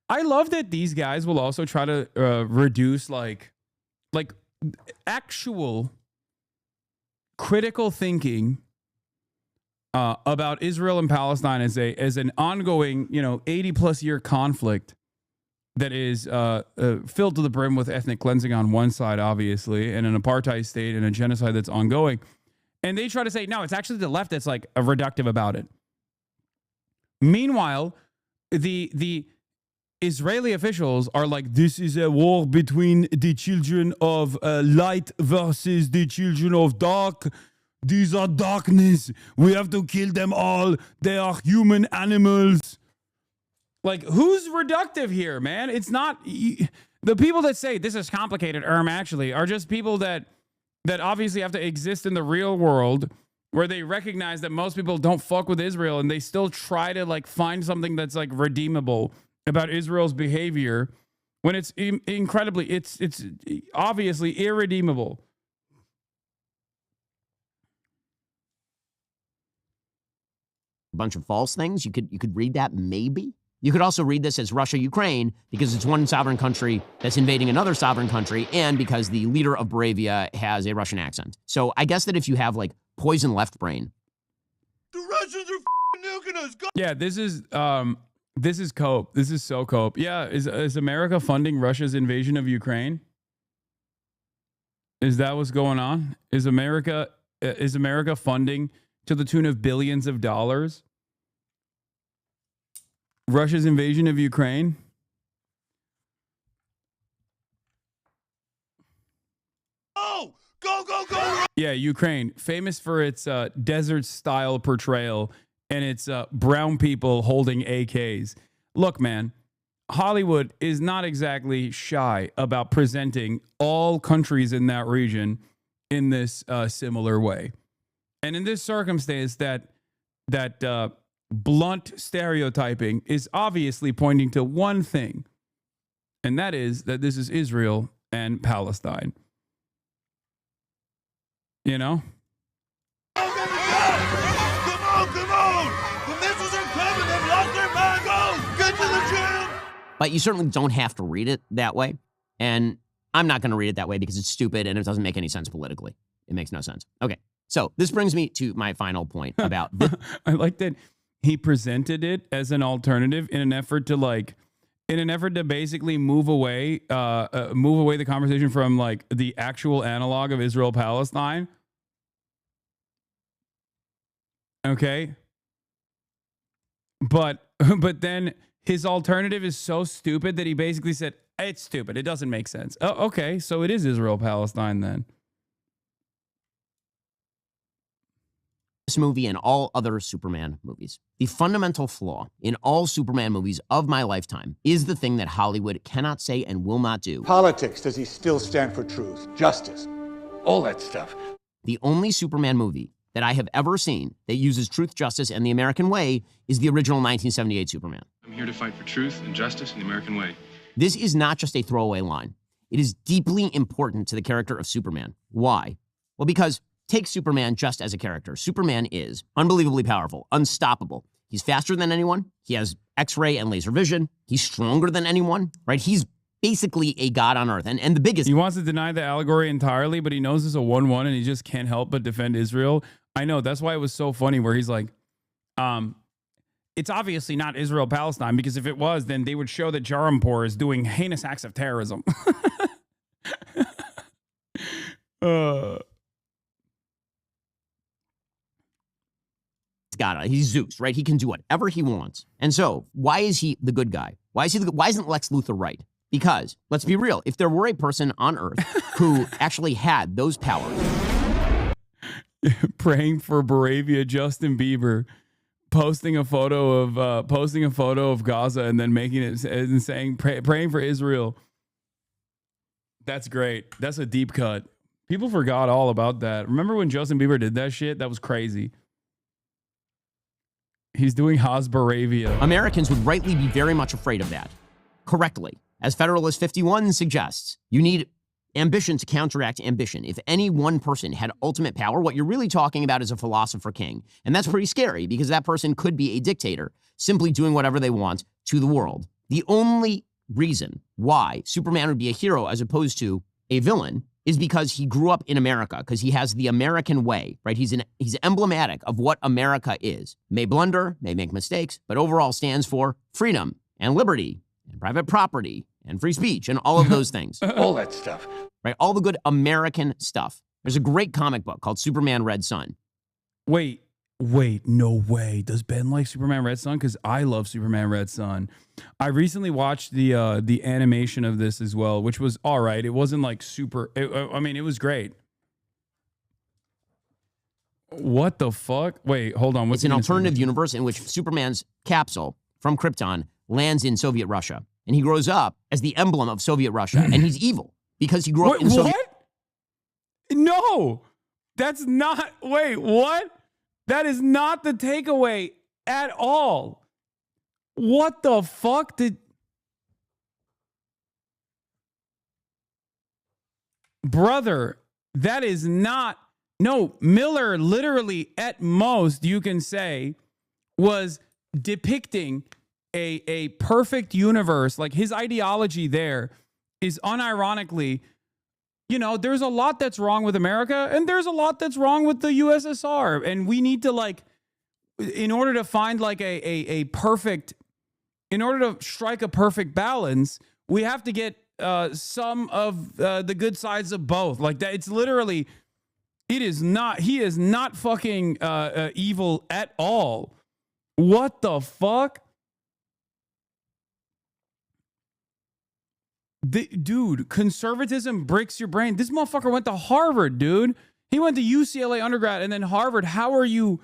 I love that these guys will also try to reduce like actual critical thinking about Israel and Palestine as an ongoing, 80+ year conflict that is filled to the brim with ethnic cleansing on one side, obviously, and an apartheid state and a genocide that's ongoing. And they try to say, no, it's actually the left that's like reductive about it. Meanwhile, the Israeli officials are like, this is a war between the children of light versus the children of dark. These are darkness. We have to kill them all. They are human animals. Like, who's reductive here, man? It's not... The people that say this is complicated, actually, are just people that obviously have to exist in the real world where they recognize that most people don't fuck with Israel and they still try to, like, find something that's, like, redeemable about Israel's behavior when it's incredibly... It's obviously irredeemable. A bunch of false things. You could read that maybe. You could also read this as Russia-Ukraine because it's one sovereign country that's invading another sovereign country, and because the leader of Moravia has a Russian accent. So I guess that if you have like poison left brain, The Russians are nuking us. Go yeah, this is cope. This is so cope. Yeah, is America funding Russia's invasion of Ukraine? Is that what's going on? Is America funding to the tune of billions of dollars Russia's invasion of Ukraine? Oh, go. Yeah, Ukraine, famous for its desert-style portrayal and its brown people holding AKs. Look, man, Hollywood is not exactly shy about presenting all countries in that region in this similar way. And in this circumstance, that blunt stereotyping is obviously pointing to one thing, and that is that this is Israel and Palestine. You know? Come on! The missiles are coming! They've lost their mind! Go! Get to the gym! but you certainly don't have to read it that way. And I'm not going to read it that way because it's stupid and it doesn't make any sense politically. It makes no sense. Okay. So this brings me to my final point about I like that he presented it as an alternative in an effort to like in an effort to basically move away the conversation from like the actual analog of Israel-Palestine. Okay. But then his alternative is so stupid that he basically said, it's stupid. It doesn't make sense. Oh, okay. So it is Israel-Palestine then. This movie and all other Superman movies. The fundamental flaw in all Superman movies of my lifetime is the thing that Hollywood cannot say and will not do. Politics, does he still stand for truth, justice, all that stuff? The only Superman movie that I have ever seen that uses truth, justice, and the American way is the original 1978 Superman. I'm here to fight for truth and justice in the American way. This is not just a throwaway line. It is deeply important to the character of Superman. Why? Well, because take Superman just as a character. Superman is unbelievably powerful, unstoppable. He's faster than anyone. He has X-ray and laser vision. He's stronger than anyone, right? He's basically a god on earth. And the biggest... He wants to deny the allegory entirely, but he knows it's a 1-1 and he just can't help but defend Israel. I know. That's why it was so funny where he's like, it's obviously not Israel-Palestine, because if it was, then they would show that Jarampur is doing heinous acts of terrorism. He's Zeus, right? He can do whatever he wants. And so, why is he the good guy? Why isn't Lex Luthor right? Because, let's be real, if there were a person on Earth who actually had those powers... Praying for Moravia, Justin Bieber posting a photo of Gaza and then making it and saying praying for Israel. That's great. That's a deep cut. People forgot all about that. Remember when Justin Bieber did that shit? That was crazy. He's doing Hasbaravia. Americans would rightly be very much afraid of that. Correctly. As Federalist 51 suggests, you need ambition to counteract ambition. If any one person had ultimate power, what you're really talking about is a philosopher king. And that's pretty scary because that person could be a dictator, simply doing whatever they want to the world. The only reason why Superman would be a hero as opposed to a villain is because he grew up in America, because he has the American way, right? He's emblematic of what America is. May blunder, may make mistakes, but overall stands for freedom and liberty and private property and free speech and all of those things. All that stuff. Right? All the good American stuff. There's a great comic book called Superman Red Sun. Wait, no way. Does Ben like Superman Red Sun? Because I love Superman Red Sun. I recently watched the animation of this as well, which was all right. It wasn't like super... it was great. What the fuck? Wait, hold on. It's an alternative universe in which Superman's capsule from Krypton lands in Soviet Russia. And he grows up as the emblem of Soviet Russia. And he's evil because he grew up in Soviet... What? No! That's not... Wait, what? That is not the takeaway at all. What the fuck did... Brother, that is not... No, Miller literally, at most, you can say, was depicting a perfect universe. Like, his ideology there is unironically, there's a lot that's wrong with America and there's a lot that's wrong with the USSR. And we need to, like, in order to find like a perfect, in order to strike a perfect balance, we have to get some of the good sides of both. Like that, it's literally, he is not fucking evil at all. What the fuck? Dude, conservatism breaks your brain. This motherfucker went to Harvard, dude. He went to UCLA undergrad and then Harvard. How are you?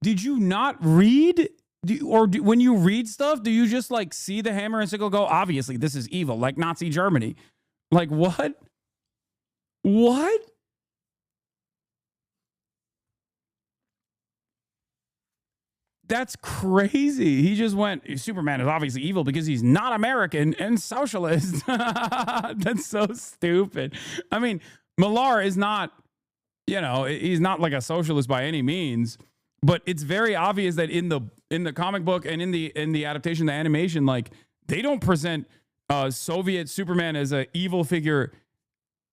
Did you not read? When you read stuff, do you just like see the hammer and sickle go, obviously this is evil, like Nazi Germany? Like what? What? That's crazy. He just went, Superman is obviously evil because he's not American and socialist. That's so stupid. I mean, Millar is not, he's not like a socialist by any means, but it's very obvious that in the comic book and in the adaptation, the animation, like they don't present Soviet Superman as an evil figure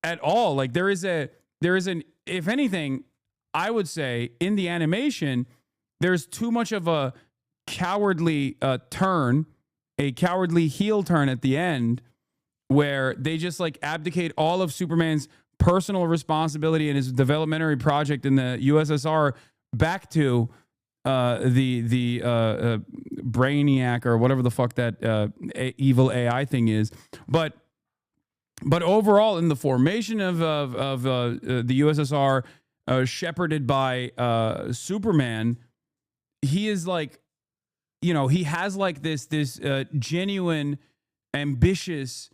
at all. Like there is an, if anything, I would say in the animation, there's too much of a cowardly turn a cowardly heel turn at the end where they just like abdicate all of Superman's personal responsibility and his developmentary project in the USSR back to the Brainiac or whatever the fuck that evil AI thing is. But overall, in the formation of the USSR, shepherded by Superman, he is like, you know, he has like this genuine, ambitious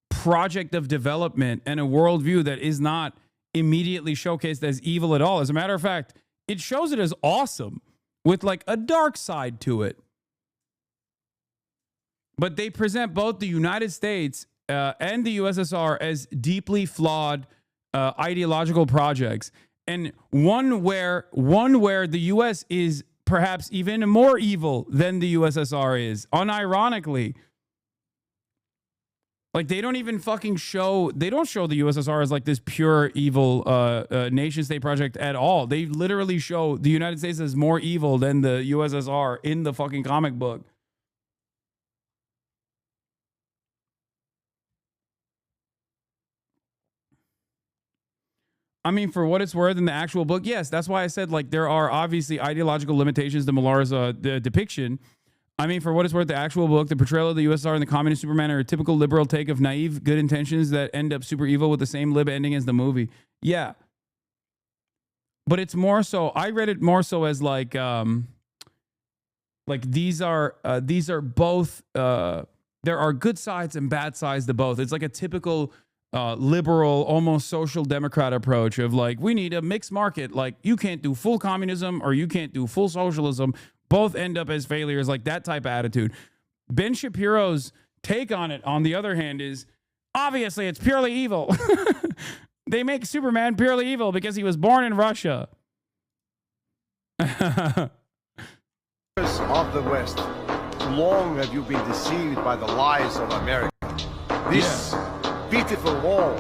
project of development and a worldview that is not immediately showcased as evil at all. As a matter of fact, it shows it as awesome with like a dark side to it. But they present both the United States and the USSR as deeply flawed ideological projects, and one where the US is perhaps even more evil than the USSR is, unironically. Like, they don't even fucking show, they don't show the USSR as like this pure evil nation state project at all. They literally show the United States as more evil than the USSR in the fucking comic book. I mean, for what it's worth in the actual book, yes, that's why I said, like, there are obviously ideological limitations to Millar's depiction. I mean, for what it's worth, the actual book, the portrayal of the USSR and the communist Superman are a typical liberal take of naive good intentions that end up super evil with the same lib ending as the movie. Yeah. But it's more so, I read it more so as like these are both, there are good sides and bad sides to both. It's like a typical liberal, almost social democrat approach of like, we need a mixed market. Like, you can't do full communism or you can't do full socialism. Both end up as failures, like that type of attitude. Ben Shapiro's take on it, on the other hand, is obviously it's purely evil. They make Superman purely evil because he was born in Russia. Of the West, long have you been deceived by the lies of America. This beautiful wall.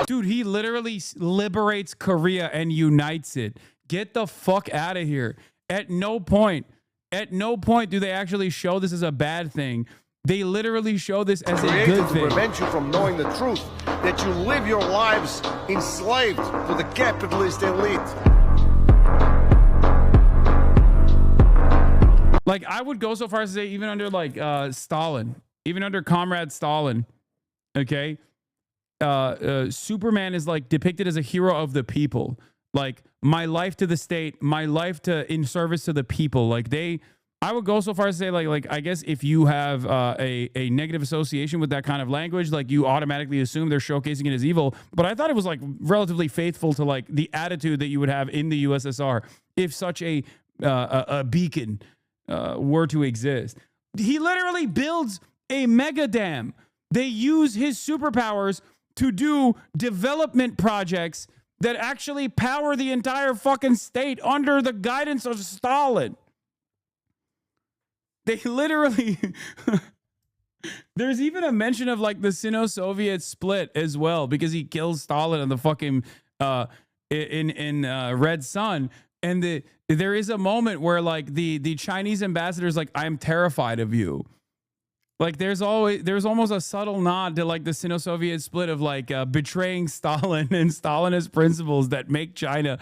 Dude, he literally liberates Korea and unites it. Get the fuck out of here. At no point do they actually show this as a bad thing. They literally show this as a good thing. To prevent you from knowing the truth, that you live your lives enslaved to the capitalist elite. Like, I would go so far as to say, even under like Stalin, even under Comrade Stalin, okay, Superman is like depicted as a hero of the people. Like, my life to the state, my life in service to the people. Like, I would go so far as to say, like I guess if you have a negative association with that kind of language, like, you automatically assume they're showcasing it as evil. But I thought it was like relatively faithful to like the attitude that you would have in the USSR if such a beacon were to exist. He literally builds a mega dam. They use his superpowers to do development projects that actually power the entire fucking state under the guidance of Stalin. They literally... There's even a mention of like the Sino-Soviet split as well, because he kills Stalin in the fucking in Red Sun. And there is a moment where like the Chinese ambassador is like, I'm terrified of you. Like, there's almost a subtle nod to like the Sino-Soviet split of like betraying Stalin and Stalinist principles that make China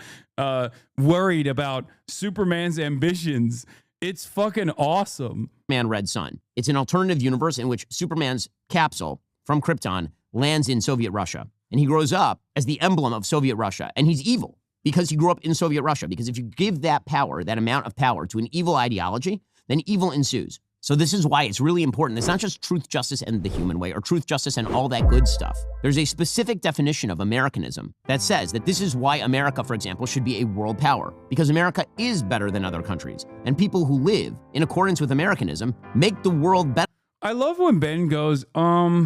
worried about Superman's ambitions. It's fucking awesome. Red Sun. It's an alternative universe in which Superman's capsule from Krypton lands in Soviet Russia. And he grows up as the emblem of Soviet Russia. And he's evil because he grew up in Soviet Russia. Because if you give that power, that amount of power to an evil ideology, then evil ensues. So this is why it's really important. It's not just truth, justice, and the human way, or truth, justice, and all that good stuff. There's a specific definition of Americanism that says that this is why America, for example, should be a world power. Because America is better than other countries. And people who live in accordance with Americanism make the world better. I love when Ben goes, I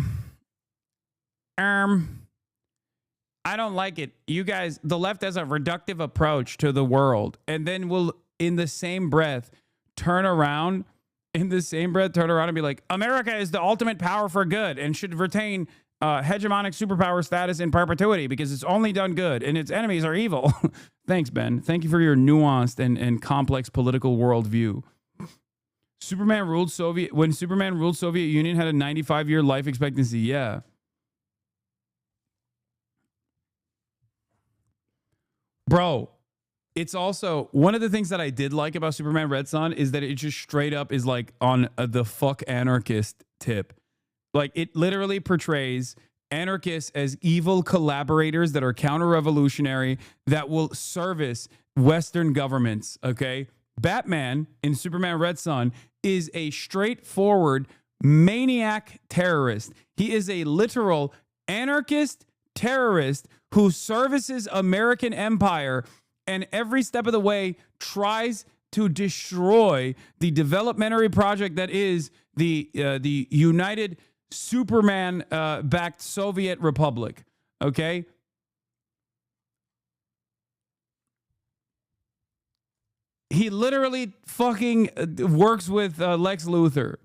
don't like it. You guys, the left has a reductive approach to the world. And then will, in the same breath, turn around and be like, America is the ultimate power for good and should retain hegemonic superpower status in perpetuity because it's only done good and its enemies are evil. Thanks, Ben. Thank you for your nuanced and complex political worldview. Superman ruled Soviet Union had a 95-year life expectancy. Yeah. Bro, it's also one of the things that I did like about Superman Red Son is that it just straight up is like on the fuck anarchist tip. Like it literally portrays anarchists as evil collaborators that are counter-revolutionary that will service Western governments, okay? Batman in Superman Red Son is a straightforward maniac terrorist. He is a literal anarchist terrorist who services American empire and every step of the way tries to destroy the developmentary project that is the United Superman backed Soviet Republic. Okay. He literally fucking works with Lex Luthor.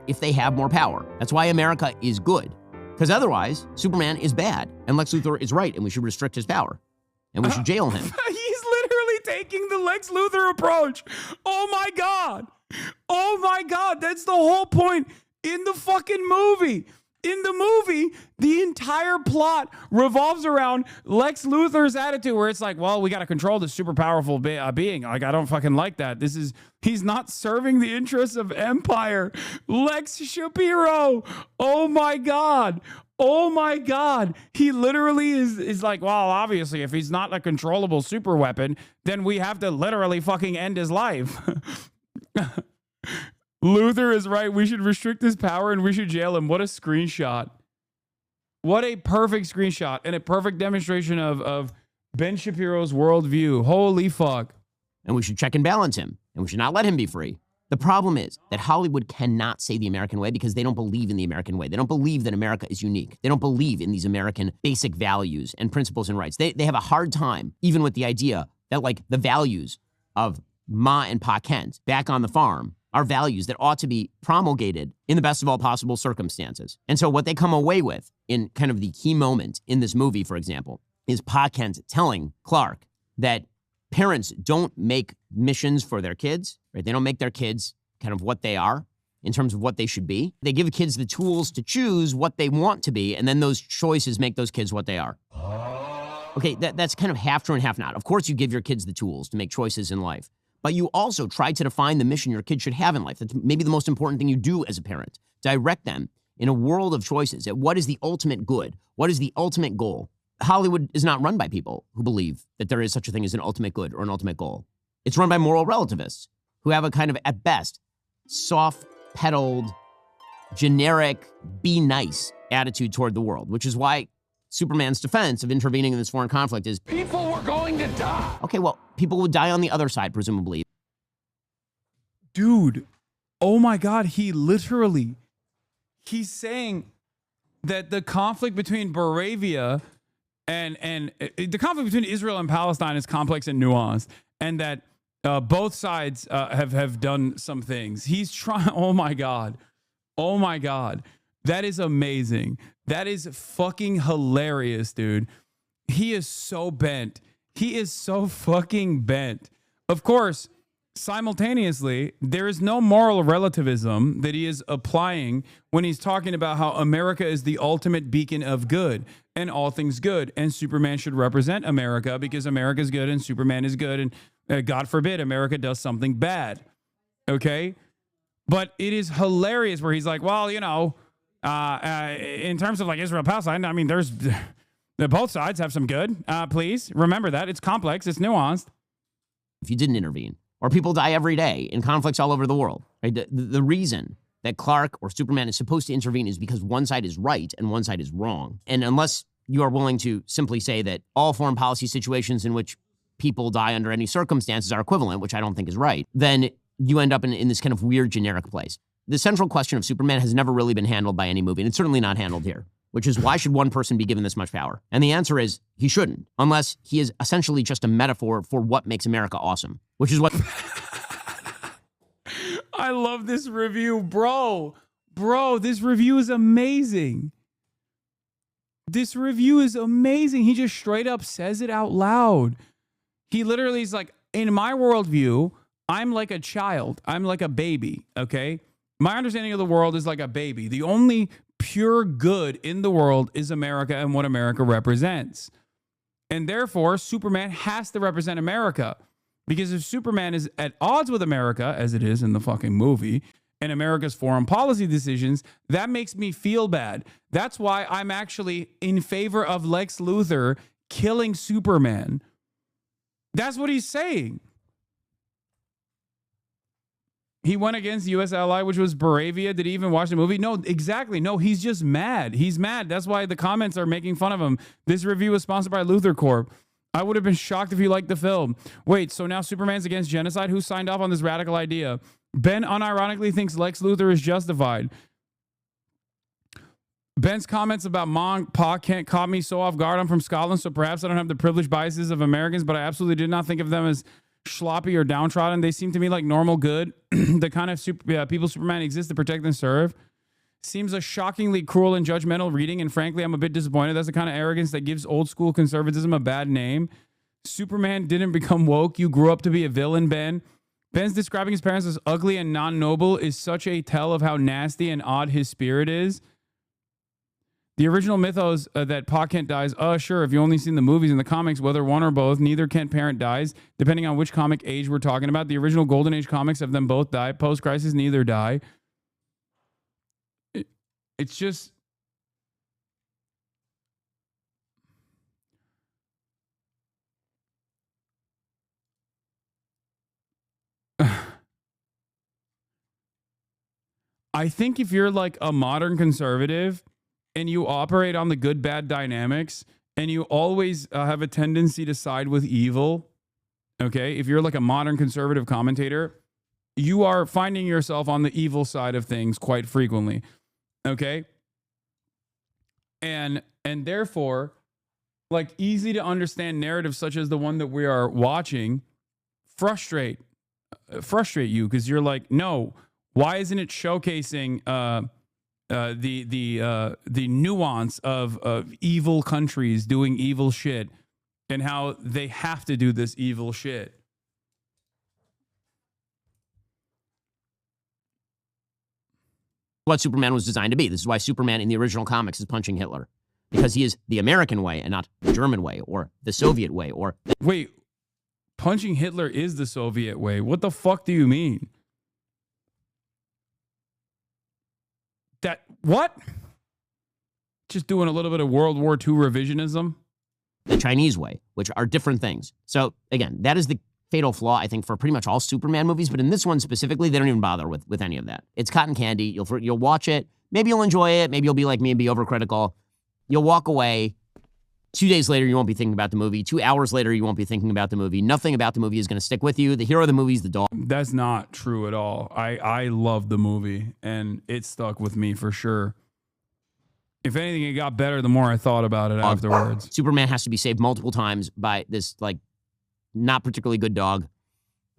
If they have more power. That's why America is good. Because otherwise, Superman is bad, and Lex Luthor is right, and we should restrict his power. And we should jail him. He's literally taking the Lex Luthor approach. Oh my God. Oh my God. That's the whole point in the fucking movie. In the movie, the entire plot revolves around Lex Luthor's attitude where it's like, well, we got to control this super powerful being. Like, I don't fucking like that. He's not serving the interests of empire. Lex Shapiro. Oh my God. Oh my God. He literally is like, well, obviously, if he's not a controllable super weapon, then we have to literally fucking end his life. Luthor is right. We should restrict his power and we should jail him. What a screenshot. What a perfect screenshot and a perfect demonstration of Ben Shapiro's worldview. Holy fuck. And we should check and balance him. And we should not let him be free. The problem is that Hollywood cannot say the American way because they don't believe in the American way. They don't believe that America is unique. They don't believe in these American basic values and principles and rights. They have a hard time even with the idea that like the values of Ma and Pa Kent back on the farm are values that ought to be promulgated in the best of all possible circumstances. And so what they come away with in kind of the key moment in this movie, for example, is Pa Kent telling Clark that parents don't make missions for their kids, right? They don't make their kids kind of what they are in terms of what they should be. They give kids the tools to choose what they want to be, and then those choices make those kids what they are. Okay, that's kind of half true and half not. Of course, you give your kids the tools to make choices in life, but you also try to define the mission your kid should have in life. That's maybe the most important thing you do as a parent. Direct them in a world of choices at what is the ultimate good? What is the ultimate goal? Hollywood is not run by people who believe that there is such a thing as an ultimate good or an ultimate goal. It's run by moral relativists who have a kind of, at best, soft-pedaled, generic, be nice attitude toward the world, which is why Superman's defense of intervening in this foreign conflict is people were going to die. Okay, well, people would die on the other side, presumably. Dude, oh my God, he's saying that the conflict between Moravia and the conflict between Israel and Palestine is complex and nuanced, and that both sides have done some things. He's trying, oh my God, that is amazing. That is fucking hilarious, dude. He is so bent. He is so fucking bent. Of course, simultaneously, there is no moral relativism that he is applying when he's talking about how America is the ultimate beacon of good and all things good. And Superman should represent America because America is good and Superman is good. And God forbid America does something bad. Okay? But it is hilarious where he's like, well, you know, in terms of like Israel Palestine, I mean, both sides have some good. Please remember that. It's complex. It's nuanced. If you didn't intervene, or people die every day in conflicts all over the world, right? The reason that Clark or Superman is supposed to intervene is because one side is right and one side is wrong. And unless you are willing to simply say that all foreign policy situations in which people die under any circumstances are equivalent, which I don't think is right, then you end up in this kind of weird generic place. The central question of Superman has never really been handled by any movie, and it's certainly not handled here, which is why should one person be given this much power? And the answer is he shouldn't, unless he is essentially just a metaphor for what makes America awesome, which is what... I love this review, bro. Bro, this review is amazing. This review is amazing. He just straight up says it out loud. He literally is like, in my worldview, I'm like a child. I'm like a baby, okay? My understanding of the world is like a baby. The only pure good in the world is America and what America represents. And therefore, Superman has to represent America. Because if Superman is at odds with America, as it is in the fucking movie, and America's foreign policy decisions, that makes me feel bad. That's why I'm actually in favor of Lex Luthor killing Superman. That's what he's saying. He went against the U.S. ally, which was Moravia. Did he even watch the movie? No, exactly. No, he's just mad. He's mad. That's why the comments are making fun of him. This review was sponsored by Luthor Corp. I would have been shocked if he liked the film. Wait, so now Superman's against genocide? Who signed off on this radical idea? Ben unironically thinks Lex Luthor is justified. Ben's comments about Mom, Pa can't caught me so off guard. I'm from Scotland, so perhaps I don't have the privileged biases of Americans, but I absolutely did not think of them as sloppy or downtrodden. They seem to me like normal good. The kind of people Superman exists to protect and serve. Seems a shockingly cruel and judgmental reading, and frankly, I'm a bit disappointed. That's the kind of arrogance that gives old school conservatism a bad name. Superman didn't become woke. You grew up to be a villain, Ben. Ben's describing his parents as ugly and non-noble is such a tell of how nasty and odd his spirit is. The original mythos that Pa Kent dies, sure, if you only seen the movies and the comics, whether one or both, neither Kent parent dies, depending on which comic age we're talking about. The original Golden Age comics have them both die. Post-crisis, neither die. It's just... I think if you're like a modern conservative and you operate on the good-bad dynamics and you always have a tendency to side with evil, okay, if you're like a modern conservative commentator, you are finding yourself on the evil side of things quite frequently, okay? And therefore, like easy to understand narratives such as the one that we are watching frustrate you because you're like, no, why isn't it showcasing the nuance of evil countries doing evil shit and how they have to do this evil shit? What Superman was designed to be. This is why Superman in the original comics is punching Hitler. Because he is the American way and not the German way or the Soviet way or... Wait, punching Hitler is the Soviet way. What the fuck do you mean? What? Just doing a little bit of World War II revisionism? The Chinese way, which are different things. So, again, that is the fatal flaw, I think, for pretty much all Superman movies. But in this one specifically, they don't even bother with any of that. It's cotton candy. You'll watch it. Maybe you'll enjoy it. Maybe you'll be like me and be overcritical. You'll walk away. 2 days later, you won't be thinking about the movie. 2 hours later, you won't be thinking about the movie. Nothing about the movie is going to stick with you. The hero of the movie is the dog. That's not true at all. I love the movie, and it stuck with me for sure. If anything, it got better the more I thought about it afterwards. Superman has to be saved multiple times by this, like, not particularly good dog.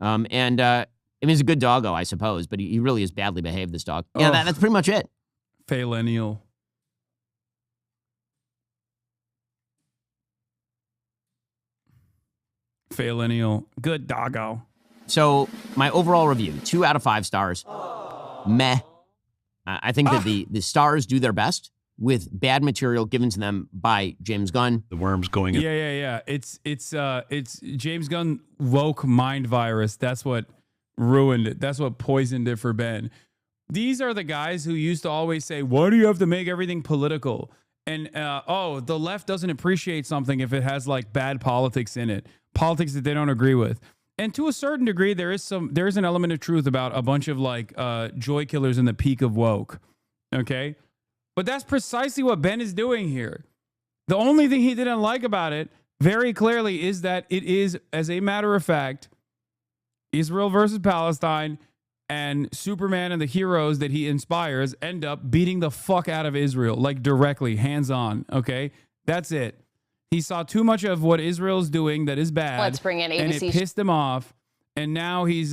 I mean, he's a good doggo, I suppose, but he really is badly behaved, this dog. Yeah, that's pretty much it. Faillennial. Faillennial. Good doggo. So, my overall review, 2 out of 5 stars. Meh. I think that the stars do their best with bad material given to them by James Gunn. The worms going in. Yeah. It's James Gunn woke mind virus. That's what ruined it. That's what poisoned it for Ben. These are the guys who used to always say, why do you have to make everything political? And, the left doesn't appreciate something if it has like bad politics in it. Politics that they don't agree with. And to a certain degree, there is an element of truth about a bunch of like joy killers in the peak of woke. Okay? But that's precisely what Ben is doing here. The only thing he didn't like about it very clearly is that it is, as a matter of fact, Israel versus Palestine, and Superman and the heroes that he inspires end up beating the fuck out of Israel, like directly, hands on. Okay? That's it. He saw too much of what Israel's doing that is bad. Let's bring in ABC. And it pissed him off. And now he's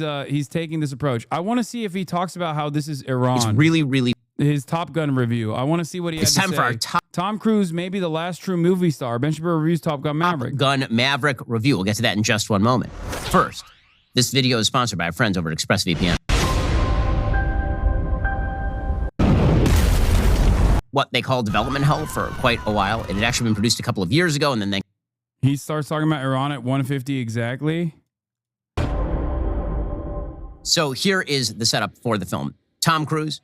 taking this approach. I want to see if he talks about how this is Iran. It's really, really... his Top Gun review. I want to see what he It's had time to for say. our Top Tom Cruise may be the last true movie star. Ben Shapiro reviews Top Gun Maverick. Gun Maverick review. We'll get to that in just one moment. First, this video is sponsored by our friends over at ExpressVPN. What they call development hell for quite a while. It had actually been produced a couple of years ago, and then He starts talking about Iran at 150 exactly. So here is the setup for the film. Tom Cruise,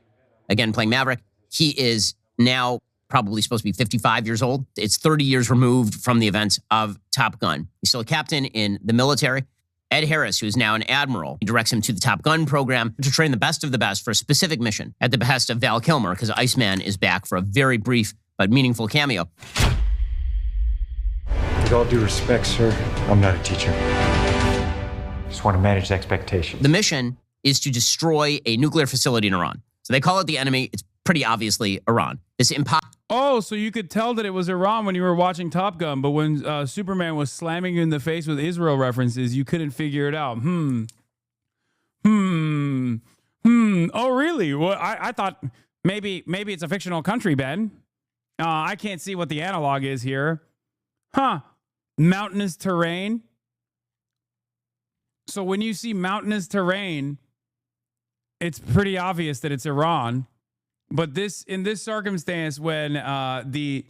again playing Maverick. He is now probably supposed to be 55 years old. It's 30 years removed from the events of Top Gun. He's still a captain in the military. Ed Harris, who is now an admiral, directs him to the Top Gun program to train the best of the best for a specific mission at the behest of Val Kilmer, because Iceman is back for a very brief but meaningful cameo. With all due respect, sir, I'm not a teacher. Just want to manage expectations. The mission is to destroy a nuclear facility in Iran. So they call it the enemy. It's pretty obviously Iran. This Oh, so you could tell that it was Iran when you were watching Top Gun, but when Superman was slamming you in the face with Israel references, you couldn't figure it out. Oh, really? Well, I thought maybe it's a fictional country, Ben. I can't see what the analog is here. Mountainous terrain. So when you see mountainous terrain, it's pretty obvious that it's Iran. But in this circumstance, when the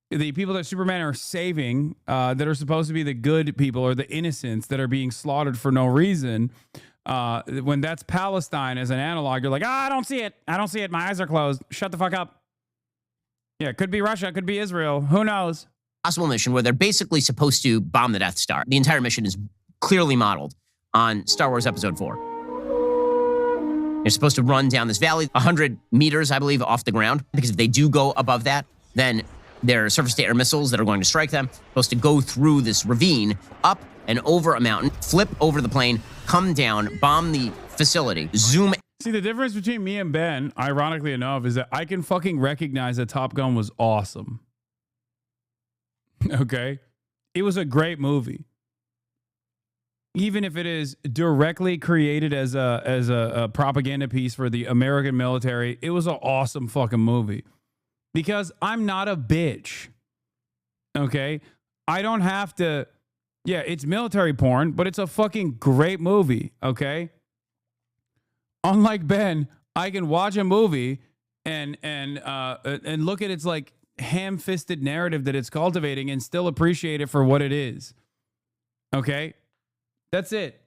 people that Superman are saving, that are supposed to be the good people or the innocents that are being slaughtered for no reason, when that's Palestine as an analog, you're like, I don't see it. I don't see it. My eyes are closed. Shut the fuck up. Yeah, it could be Russia. It could be Israel. Who knows? Possible mission where they're basically supposed to bomb the Death Star. The entire mission is clearly modeled on Star Wars Episode 4. They're supposed to run down this valley 100 meters, I believe, off the ground, because if they do go above that, then there are surface-to-air missiles that are going to strike them. Supposed to go through this ravine, up and over a mountain, flip over the plane, come down, bomb the facility, zoom. See, the difference between me and Ben, ironically enough, is that I can fucking recognize that Top Gun was awesome. Okay? It was a great movie. Even if it is directly created as a propaganda piece for the American military, it was an awesome fucking movie. Because I'm not a bitch. Okay? I don't have to... Yeah, it's military porn, but it's a fucking great movie. Okay? Unlike Ben, I can watch a movie and look at its like ham-fisted narrative that it's cultivating and still appreciate it for what it is. Okay? That's it.